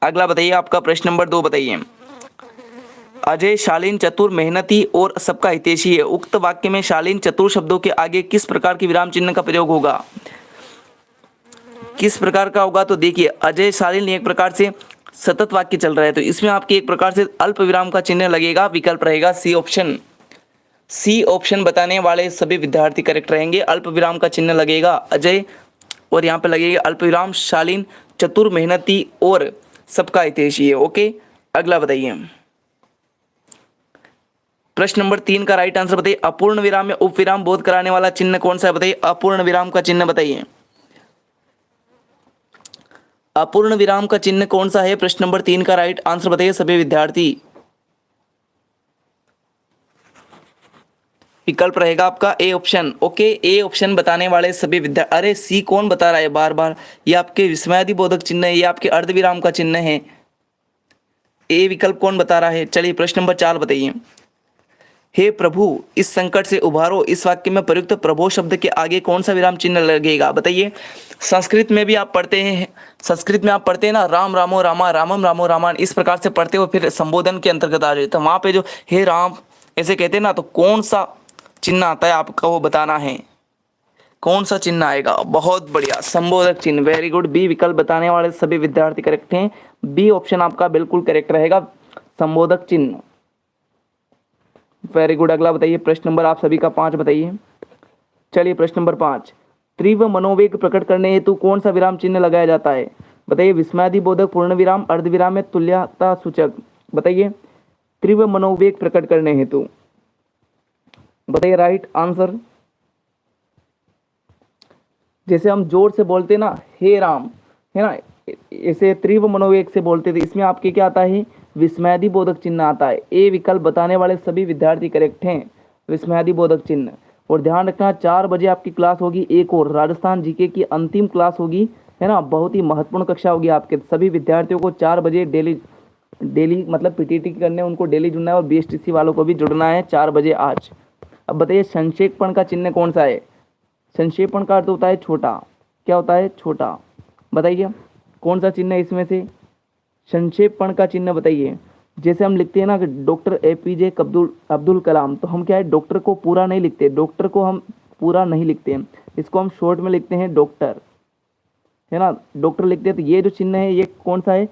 अगला बताइए आपका प्रश्न नंबर 2 बताइए। अजय शालीन, चतुर, मेहनती और सबका हितैषी है। उक्त वाक्य में शालीन, चतुर शब्दों के आगे किस प्रकार की विराम चिन्ह का प्रयोग होगा? किस प्रकार का होगा? तो देखिए अजय शालीन एक प्रकार से सतत वाक्य चल रहा है, तो इसमें आपके एक प्रकार से अल्प विराम का चिन्ह लगेगा। विकल्प रहेगा सी ऑप्शन। सी ऑप्शन बताने वाले सभी विद्यार्थी करेक्ट रहेंगे। अल्प विराम का चिन्ह लगेगा अजय और यहाँ पे लगेगा अल्प विराम, शालीन, चतुर, मेहनती और सबका हितैषी है। ओके अगला बताइए, प्रश्न नंबर 3 का राइट आंसर बताइए। अपूर्ण विराम या उप विराम बोध कराने वाला चिन्ह कौन सा है? बताइए अपूर्ण विराम का चिन्ह बताइए। अपूर्ण विराम का चिन्ह कौन सा है? प्रश्न नंबर 3 का राइट आंसर बताइए सभी विद्यार्थी। विकल्प रहेगा आपका A option. Okay A option बताने वाले सभी विद्यार्थी, अरे सी कौन बता रहा है बार बार? ये आपके विस्मयादि बोधक चिन्ह है, ये आपके अर्धविराम का चिन्ह है। ए विकल्प कौन बता रहा है? चलिए प्रश्न नंबर 4 बताइए। हे प्रभु इस संकट से उबारो, इस वाक्य में प्रयुक्त प्रभो शब्द के आगे कौन सा विराम चिन्ह लगेगा? बताइए। संस्कृत में भी आप पढ़ते हैं, संस्कृत में आप पढ़ते हैं ना, राम रामो रामा, रामम रामो रामान, इस प्रकार से पढ़ते हो, फिर संबोधन के अंतर्गत आ जाते हैं। वहाँ पे जो हे राम ऐसे कहते हैं ना, तो कौन सा चिन्ह आता है आपका वो बताना है। कौन सा चिन्ह आएगा? बहुत बढ़िया, संबोधक चिन्ह, वेरी गुड। बी विकल्प बताने वाले सभी विद्यार्थी करेक्ट हैं। बी ऑप्शन आपका बिल्कुल करेक्ट रहेगा, संबोधक चिन्ह। Very good. अगला बताइए प्रश्न नंबर आप सभी का 5 बताइए। चलिए प्रश्न नंबर 5, तीव्र मनोवेग प्रकट करने हेतु कौन सा विराम चिन्ह लगाया जाता है? बताइए विस्मयादि बोधक, पूर्ण विराम, अर्धविराम में तुल्यता सूचक। बताइए तीव्र मनोवेग प्रकट करने हेतु, बताइए राइट आंसर। जैसे हम जोर से बोलते ना हे राम, है ना, ऐसे तीव्र मनोवेग से बोलते थे, इसमें आपके क्या आता है? विस्मयादि बोधक चिन्ह आता है। ए विकल्प बताने वाले सभी विद्यार्थी करेक्ट हैं, विस्मयादि बोधक चिन्ह। और ध्यान रखना 4 बजे आपकी क्लास होगी, एक और राजस्थान जीके की अंतिम क्लास होगी, है ना, बहुत ही महत्वपूर्ण कक्षा होगी आपके सभी विद्यार्थियों को। 4 बजे डेली मतलब पीटीटी करने, उनको डेली जुड़ना है और बीएसटीसी वालों को भी जुड़ना है 4 बजे आज। अब बताइए संक्षेपण का चिन्ह कौन सा है? संक्षेपण का अर्थ होता है छोटा। क्या होता है? छोटा। बताइए कौन सा चिन्ह है इसमें से? संक्षेपण का चिन्ह बताइए। जैसे हम लिखते हैं ना कि डॉक्टर एपीजे अब्दुल कलाम, तो हम क्या है, डॉक्टर को पूरा नहीं लिखते, डॉक्टर को हम पूरा नहीं लिखते हैं, इसको हम शॉर्ट में लिखते हैं डॉक्टर, है ना, डॉक्टर लिखते हैं। तो ये जो चिन्ह है ये कौन सा है?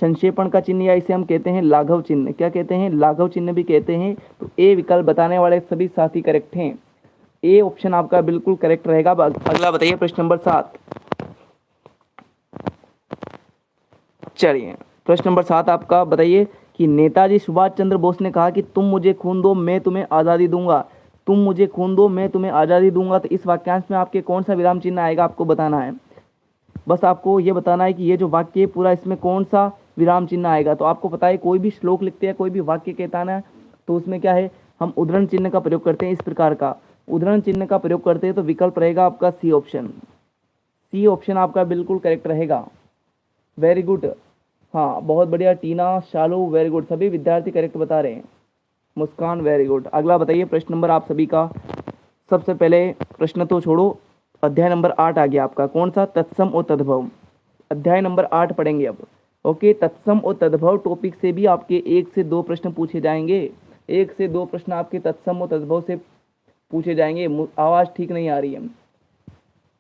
संक्षेपण का चिन्ह या इसे हम कहते हैं लाघव चिन्ह। क्या कहते हैं? लाघव चिन्ह भी कहते हैं। तो ए विकल्प बताने वाले सभी साथी करेक्ट हैं। ए ऑप्शन आपका बिल्कुल करेक्ट रहेगा। अब अगला बताइए प्रश्न नंबर 7। चलिए प्रश्न नंबर 7 आपका बताइए कि नेताजी सुभाष चंद्र बोस ने कहा कि तुम मुझे खून दो मैं तुम्हें आज़ादी दूंगा। तुम मुझे खून दो मैं तुम्हें आज़ादी दूंगा। तो इस वाक्यांश में आपके कौन सा विराम चिन्ह आएगा आपको बताना है। बस आपको ये बताना है कि ये जो वाक्य है पूरा इसमें कौन सा विराम चिन्ह आएगा। तो आपको पता है कोई भी श्लोक लिखते हैं, कोई भी वाक्य कहता है ना, तो उसमें क्या है, हम उद्धरण चिन्ह का प्रयोग करते हैं। इस प्रकार का उद्धरण चिन्ह का प्रयोग करते हैं। तो विकल्प रहेगा आपका सी ऑप्शन। सी ऑप्शन आपका बिल्कुल करेक्ट रहेगा। Very good. हाँ बहुत बढ़िया। टीना, शालू वेरी गुड, सभी विद्यार्थी करेक्ट बता रहे हैं। मुस्कान वेरी गुड। अगला बताइए प्रश्न नंबर आप सभी का। सबसे पहले प्रश्न तो छोड़ो, अध्याय नंबर 8 आ गया आपका। कौन सा? तत्सम और तद्भव। अध्याय नंबर 8 पढ़ेंगे अब। ओके, तत्सम और तद्भव टॉपिक से भी आपके 1 से 2 प्रश्न पूछे जाएंगे। 1 से 2 प्रश्न आपके तत्सम और तद्भव से पूछे जाएंगे। आवाज़ ठीक नहीं आ रही है।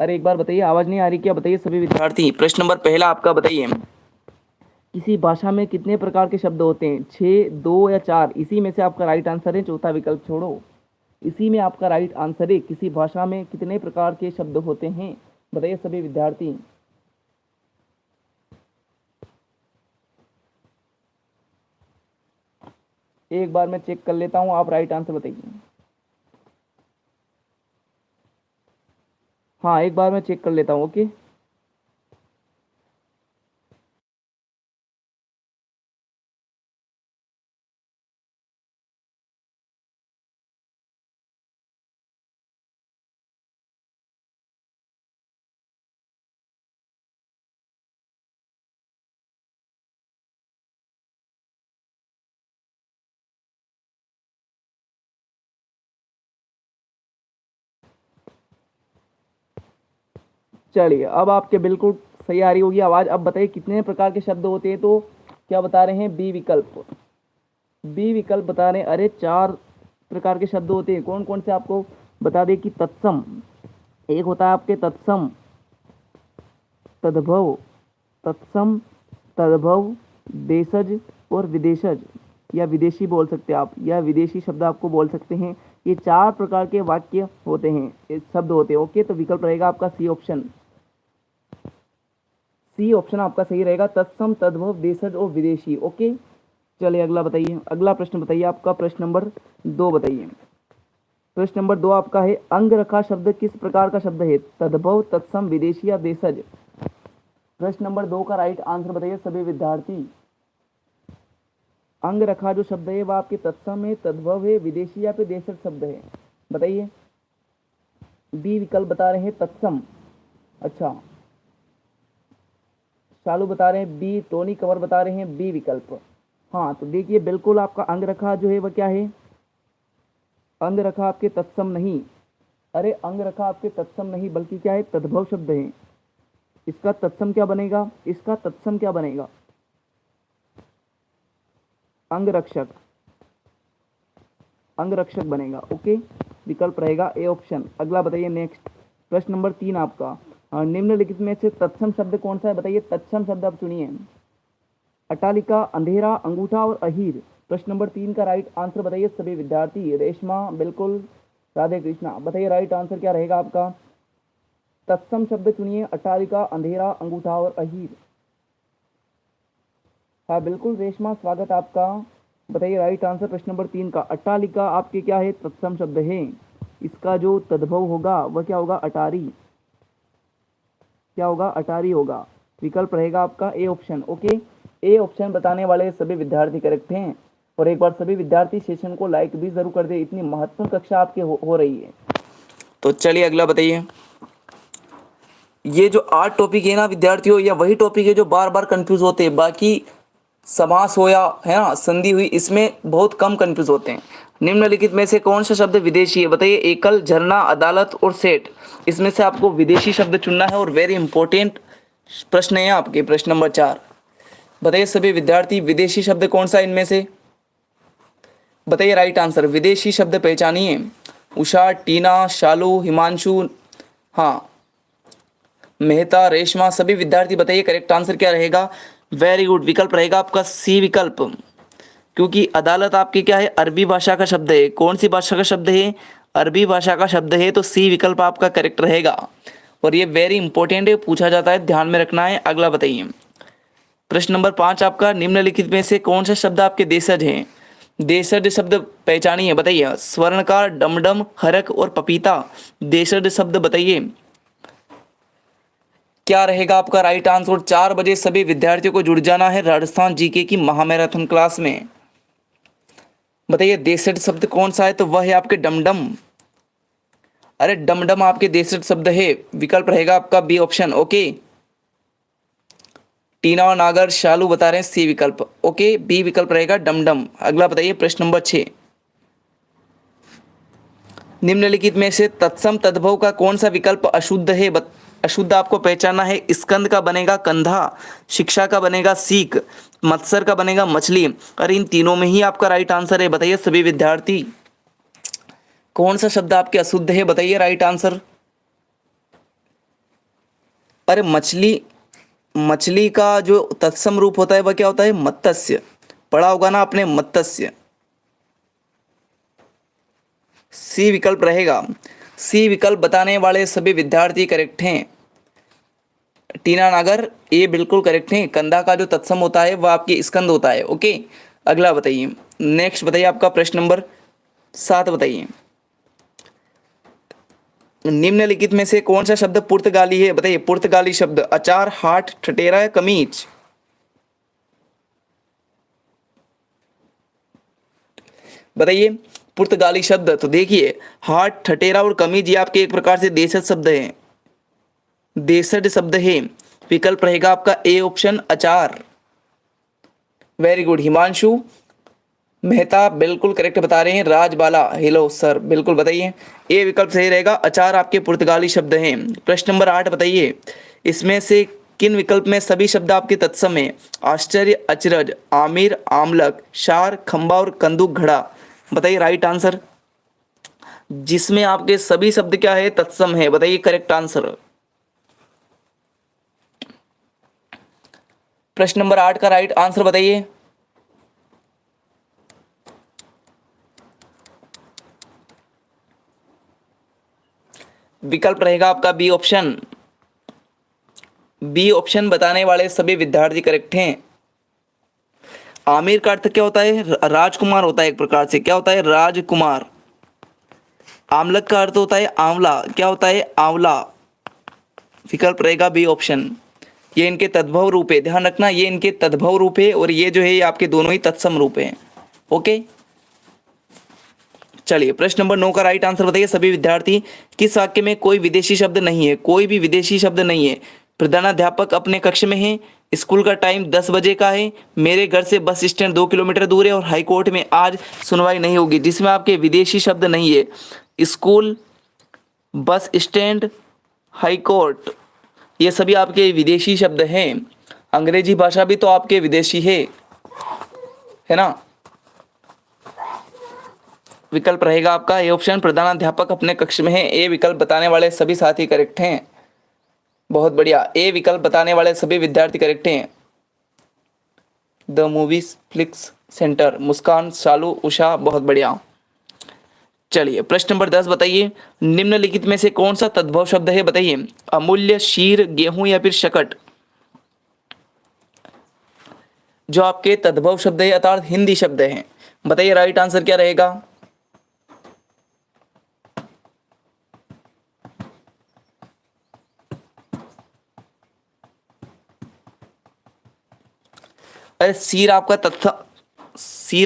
अरे एक बार बताइए, आवाज़ नहीं आ रही क्या? बताइए सभी विद्यार्थी। प्रश्न नंबर पहला आपका बताइए, किसी भाषा में कितने प्रकार के शब्द होते हैं? 6, 2 या 4? इसी में से आपका राइट आंसर है। चौथा विकल्प छोड़ो, इसी में आपका राइट आंसर है। किसी भाषा में कितने प्रकार के शब्द होते हैं? बताइए सभी विद्यार्थी। एक बार मैं चेक कर लेता हूं, आप राइट आंसर बताइए। हाँ एक बार मैं चेक कर लेता हूं। ओके चलिए, अब आपके बिल्कुल सही आ रही होगी आवाज़। अब बताइए कितने प्रकार के शब्द होते हैं? तो क्या बता रहे हैं? बी विकल्प। बी विकल्प बता रहे हैं। अरे 4 प्रकार के शब्द होते हैं। कौन कौन से आपको बता दें कि तत्सम एक होता है आपके, तत्सम, तद्भव, तत्सम, तद्भव, देशज और विदेशज, या विदेशी बोल सकते हैं आप, या विदेशी शब्द आपको बोल सकते हैं। ये 4 प्रकार के वाक्य होते हैं, ये शब्द होते हैं। ओके, तो विकल्प रहेगा आपका सी ऑप्शन। सी ऑप्शन आपका सही रहेगा। तत्सम, तद्भव, देशज और विदेशी। ओके चलिए अगला बताइए। अगला प्रश्न बताइए आपका। प्रश्न नंबर 2 बताइए। प्रश्न नंबर 2 आपका है, अंगरखा शब्द किस प्रकार का शब्द है? तद्भव, तत्सम, विदेशी या देशज? प्रश्न नंबर 2 का राइट आंसर बताइए सभी विद्यार्थी। अंगरखा जो शब्द है वह आपके तत्सम है, तद्भव है, विदेशी या फिर देशज शब्द है? बताइए। बी विकल्प बता रहे हैं तत्सम। अच्छा, शालू बता रहे हैं बी, टोनी कंवर बता रहे हैं बी विकल्प। हाँ तो देखिए बिल्कुल आपका अंगरखा जो है वह क्या है? अंगरखा आपके तत्सम नहीं। अरे अंगरखा आपके तत्सम नहीं बल्कि क्या है? तद्भव शब्द है। इसका तत्सम क्या बनेगा? इसका तत्सम क्या बनेगा? अंगरक्षक, अंगरक्षक बनेगा। ओके, विकल्प रहेगा ए ऑप्शन। अगला बताइए नेक्स्ट। प्रश्न नंबर 3 आपका, निम्नलिखित में से तत्सम शब्द कौन सा है? बताइए तत्सम शब्द आप चुनिए। अटालिका, अंधेरा, अंगूठा और अहीर। प्रश्न नंबर 3 का राइट आंसर बताइए सभी विद्यार्थी। रेशमा बिल्कुल, राधे कृष्णा बताइए राइट आंसर क्या रहेगा आपका? तत्सम शब्द चुनिए। अटालिका, अंधेरा, अंगूठा और अहीर। हाँ बिल्कुल रेशमा, स्वागत आपका। बताइए राइट आंसर प्रश्न नंबर 3 का। अट्टालिका आपके क्या है? तत्सम शब्द है। इसका जो तद्भव होगा वह क्या होगा? अटारी। क्या होगा? अटारी होगा। विकल्प रहेगा आपका A option. Okay, A option बताने वाले सभी विद्यार्थी करेक्ट हैं। और एक बार सभी विद्यार्थी सेशन को लाइक भी जरूर कर दे, इतनी महत्वपूर्ण कक्षा आपके हो रही है। तो चलिए अगला बताइए। ये जो 8 टॉपिक है ना विद्यार्थियों, या वही टॉपिक है जो बार बार कंफ्यूज होते हैं। बाकी समास हो या है ना संधि हुई, इसमें बहुत कम कंफ्यूज होते हैं। निम्नलिखित में से कौन सा शब्द विदेशी है? बताइए। एकल, झरना, अदालत और सेठ। इसमें से आपको विदेशी शब्द चुनना है। और वेरी इंपॉर्टेंट प्रश्न है आपके। प्रश्न नंबर 4 बताइए सभी विद्यार्थी, विदेशी शब्द कौन सा इनमें से? बताइए राइट आंसर। विदेशी शब्द पहचानिए। उषा, टीना, शालू, हिमांशु, हाँ मेहता, रेशमा, सभी विद्यार्थी बताइए करेक्ट आंसर क्या रहेगा? वेरी गुड, विकल्प रहेगा आपका सी विकल्प, क्योंकि अदालत आपकी क्या है, अरबी भाषा का शब्द है। कौन सी भाषा का शब्द है, अरबी भाषा का शब्द है, तो सी विकल्प आपका करेक्ट रहेगा। और ये वेरी इंपॉर्टेंट है, पूछा जाता है, ध्यान में रखना है। अगला बताइए, प्रश्न नंबर 5 आपका, निम्नलिखित में से कौन सा शब्द आपके देशज हैं। देशज शब्द पहचानिए, बताइए। स्वर्णकार, डमडम, हरक और पपीता, देशज शब्द बताइए, क्या रहेगा आपका राइट आंसर। 4 बजे सभी विद्यार्थियों को जुड़ जाना है राजस्थान जीके की महामैराथन क्लास में। बताइए देशज शब्द कौन सा है, तो वह है आपके डमडम। अरे डमडम आपके देशज शब्द है, विकल्प रहेगा आपका बी ऑप्शन। ओके, टीना और नागर शालू बता रहे हैं सी विकल्प। ओके, बी विकल्प रहेगा डमडम। अगला बताइए, प्रश्न नंबर 6, निम्नलिखित में से तत्सम तद्भव का कौन सा विकल्प अशुद्ध है। अशुद्ध आपको पहचानना है। स्कंद का बनेगा कंधा, शिक्षा का बनेगा सीख, मत्सर का बनेगा मछली। अरे इन तीनों में ही आपका राइट आंसर है। बताइए सभी विद्यार्थी, कौन सा शब्द आपके अशुद्ध है, बताइए राइट आंसर। अरे मछली, मछली का जो तत्सम रूप होता है वह क्या होता है, मत्स्य। पढ़ा होगा ना आपने, मत्स्य। सी विकल्प रहेगा। सी विकल्प बताने वाले सभी विद्यार्थी करेक्ट हैं। टीना नागर ये बिल्कुल करेक्ट है। कंधा का जो तत्सम होता है वह आपकी स्कंद होता है। ओके, अगला बताइए, नेक्स्ट बताइए आपका प्रश्न नंबर 7 बताइए, निम्नलिखित में से कौन सा शब्द पुर्तगाली है। बताइए पुर्तगाली शब्द, अचार, हाट, ठटेरा या कमीज। बताइए पुर्तगाली शब्द, तो देखिए हाट, ठटेरा और कमीज ये आपके एक प्रकार से देशज शब्द हैं, देशज शब्द है। विकल्प रहेगा आपका ए ऑप्शन, अचार। वेरी गुड, हिमांशु मेहता बिल्कुल करेक्ट बता रहे हैं। राजबाला हेलो सर, बिल्कुल बताइए, ए विकल्प सही रहेगा। अचार आपके पुर्तगाली शब्द हैं। प्रश्न नंबर 8 बताइए, इसमें से किन विकल्प में सभी शब्द आपके तत्सम हैं। आश्चर्य, अचरज, आमिर, आमलक, शार, खंबा और कंदूक घड़ा। बताइए राइट आंसर, जिसमें आपके सभी शब्द क्या है, तत्सम है। बताइए करेक्ट आंसर। प्रश्न नंबर 8 का राइट आंसर बताइए। विकल्प रहेगा आपका बी ऑप्शन। बी ऑप्शन बताने वाले सभी विद्यार्थी करेक्ट हैं। आमिर का अर्थ क्या होता है, राजकुमार होता है, एक प्रकार से क्या होता है, राजकुमार। आमलक का अर्थ होता है आंवला, क्या होता है, आंवला। विकल्प रहेगा बी ऑप्शन। ये इनके तद्भव रूप है, ध्यान रखना, ये इनके तद्भव रूप है और ये जो है ये आपके दोनों ही तत्सम रूप हैं। ओके, चलिए प्रश्न नंबर 9 का राइट आंसर बताइए सभी विद्यार्थी, किस वाक्य में कोई विदेशी शब्द नहीं है। कोई भी विदेशी शब्द नहीं है। प्रधानाध्यापक अपने कक्ष में है, स्कूल का टाइम 10 बजे का है, मेरे घर से बस स्टैंड 2 किलोमीटर दूर है और हाईकोर्ट में आज सुनवाई नहीं होगी, जिसमें आपके विदेशी शब्द नहीं है। स्कूल, बस स्टैंड, हाईकोर्ट, ये सभी आपके विदेशी शब्द हैं। अंग्रेजी भाषा भी तो आपके विदेशी है ना। विकल्प रहेगा आपका ए ऑप्शन, प्रधानाध्यापक अपने कक्ष में है। ए विकल्प बताने वाले सभी साथी करेक्ट हैं। बहुत बढ़िया, ए विकल्प बताने वाले सभी विद्यार्थी करेक्ट हैं। द मूवीज फ्लिक्स सेंटर, मुस्कान, शालू, उषा, बहुत बढ़िया। चलिए प्रश्न नंबर 10 बताइए, निम्नलिखित में से कौन सा तद्भव शब्द है। बताइए अमूल्य, शीर, गेहूं या फिर शकट। जो आपके तद्भव शब्द है अर्थात हिंदी शब्द हैं। बताइए राइट आंसर क्या रहेगा। अरे सीर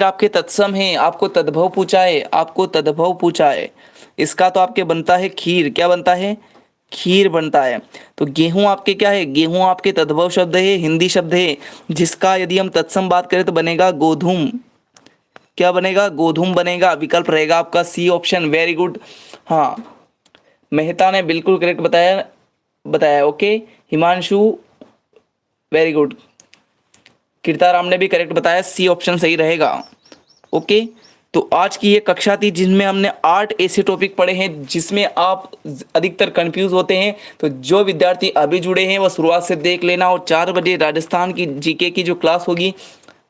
आपके तत्सम है, आपको तद्भव पूछा है, आपको तद्भव पूछा है। इसका तो आपके बनता है खीर, क्या बनता है, खीर बनता है। तो गेहूं आपके क्या है, गेहूं आपके तद्भव शब्द है, हिंदी शब्द है, जिसका यदि हम तत्सम बात करें तो बनेगा गोधूम। क्या बनेगा, गोधूम बनेगा। विकल्प रहेगा आपका सी ऑप्शन। वेरी गुड, हाँ मेहता ने बिल्कुल करेक्ट बताया बताया। ओके, हिमांशु वेरी गुड, कीर्ताराम ने भी करेक्ट बताया, सी ऑप्शन सही रहेगा। ओके, तो आज की ये कक्षा थी जिसमें हमने 8 ऐसे टॉपिक पढ़े हैं जिसमें आप अधिकतर कंफ्यूज होते हैं। तो जो विद्यार्थी अभी जुड़े हैं वो शुरुआत से देख लेना, और 4 बजे राजस्थान की जीके की जो क्लास होगी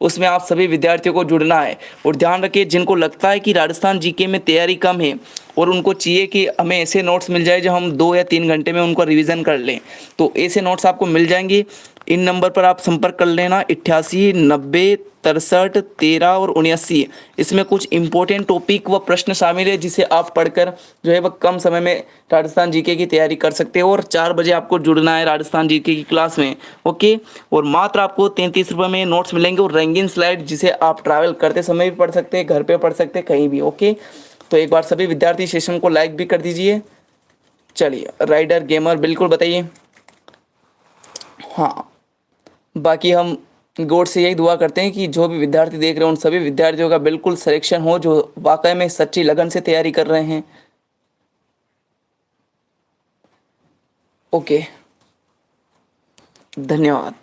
उसमें आप सभी विद्यार्थियों को जुड़ना है। और ध्यान रखिए, जिनको लगता है कि राजस्थान जीके में तैयारी कम है और उनको चाहिए कि हमें ऐसे नोट्स मिल जाए जो हम 2 या 3 घंटे में उनको रिवीजन कर लें, तो ऐसे नोट्स आपको मिल जाएंगे। इन नंबर पर आप संपर्क कर लेना, 88 90 63 13 और 79। इसमें कुछ इंपॉर्टेंट टॉपिक व प्रश्न शामिल है जिसे आप पढ़कर जो है वह कम समय में राजस्थान जीके की तैयारी कर सकते हो। और 4 बजे आपको जुड़ना है राजस्थान जीके की क्लास में, ओके। और मात्र आपको 33 रुपये में नोट्स मिलेंगे और रंगीन स्लाइड जिसे आप ट्रैवल करते समय भी पढ़ सकते हैं, घर पे पढ़ सकते हैं, कहीं भी, ओके। तो एक बार सभी विद्यार्थी सेशन को लाइक भी कर दीजिए। चलिए, राइडर गेमर बिल्कुल बताइए। हाँ, बाकी हम गॉड से यही दुआ करते हैं कि जो भी विद्यार्थी देख रहे हैं उन सभी विद्यार्थियों का बिल्कुल सिलेक्शन हो जो वाकई में सच्ची लगन से तैयारी कर रहे हैं, ओके। धन्यवाद।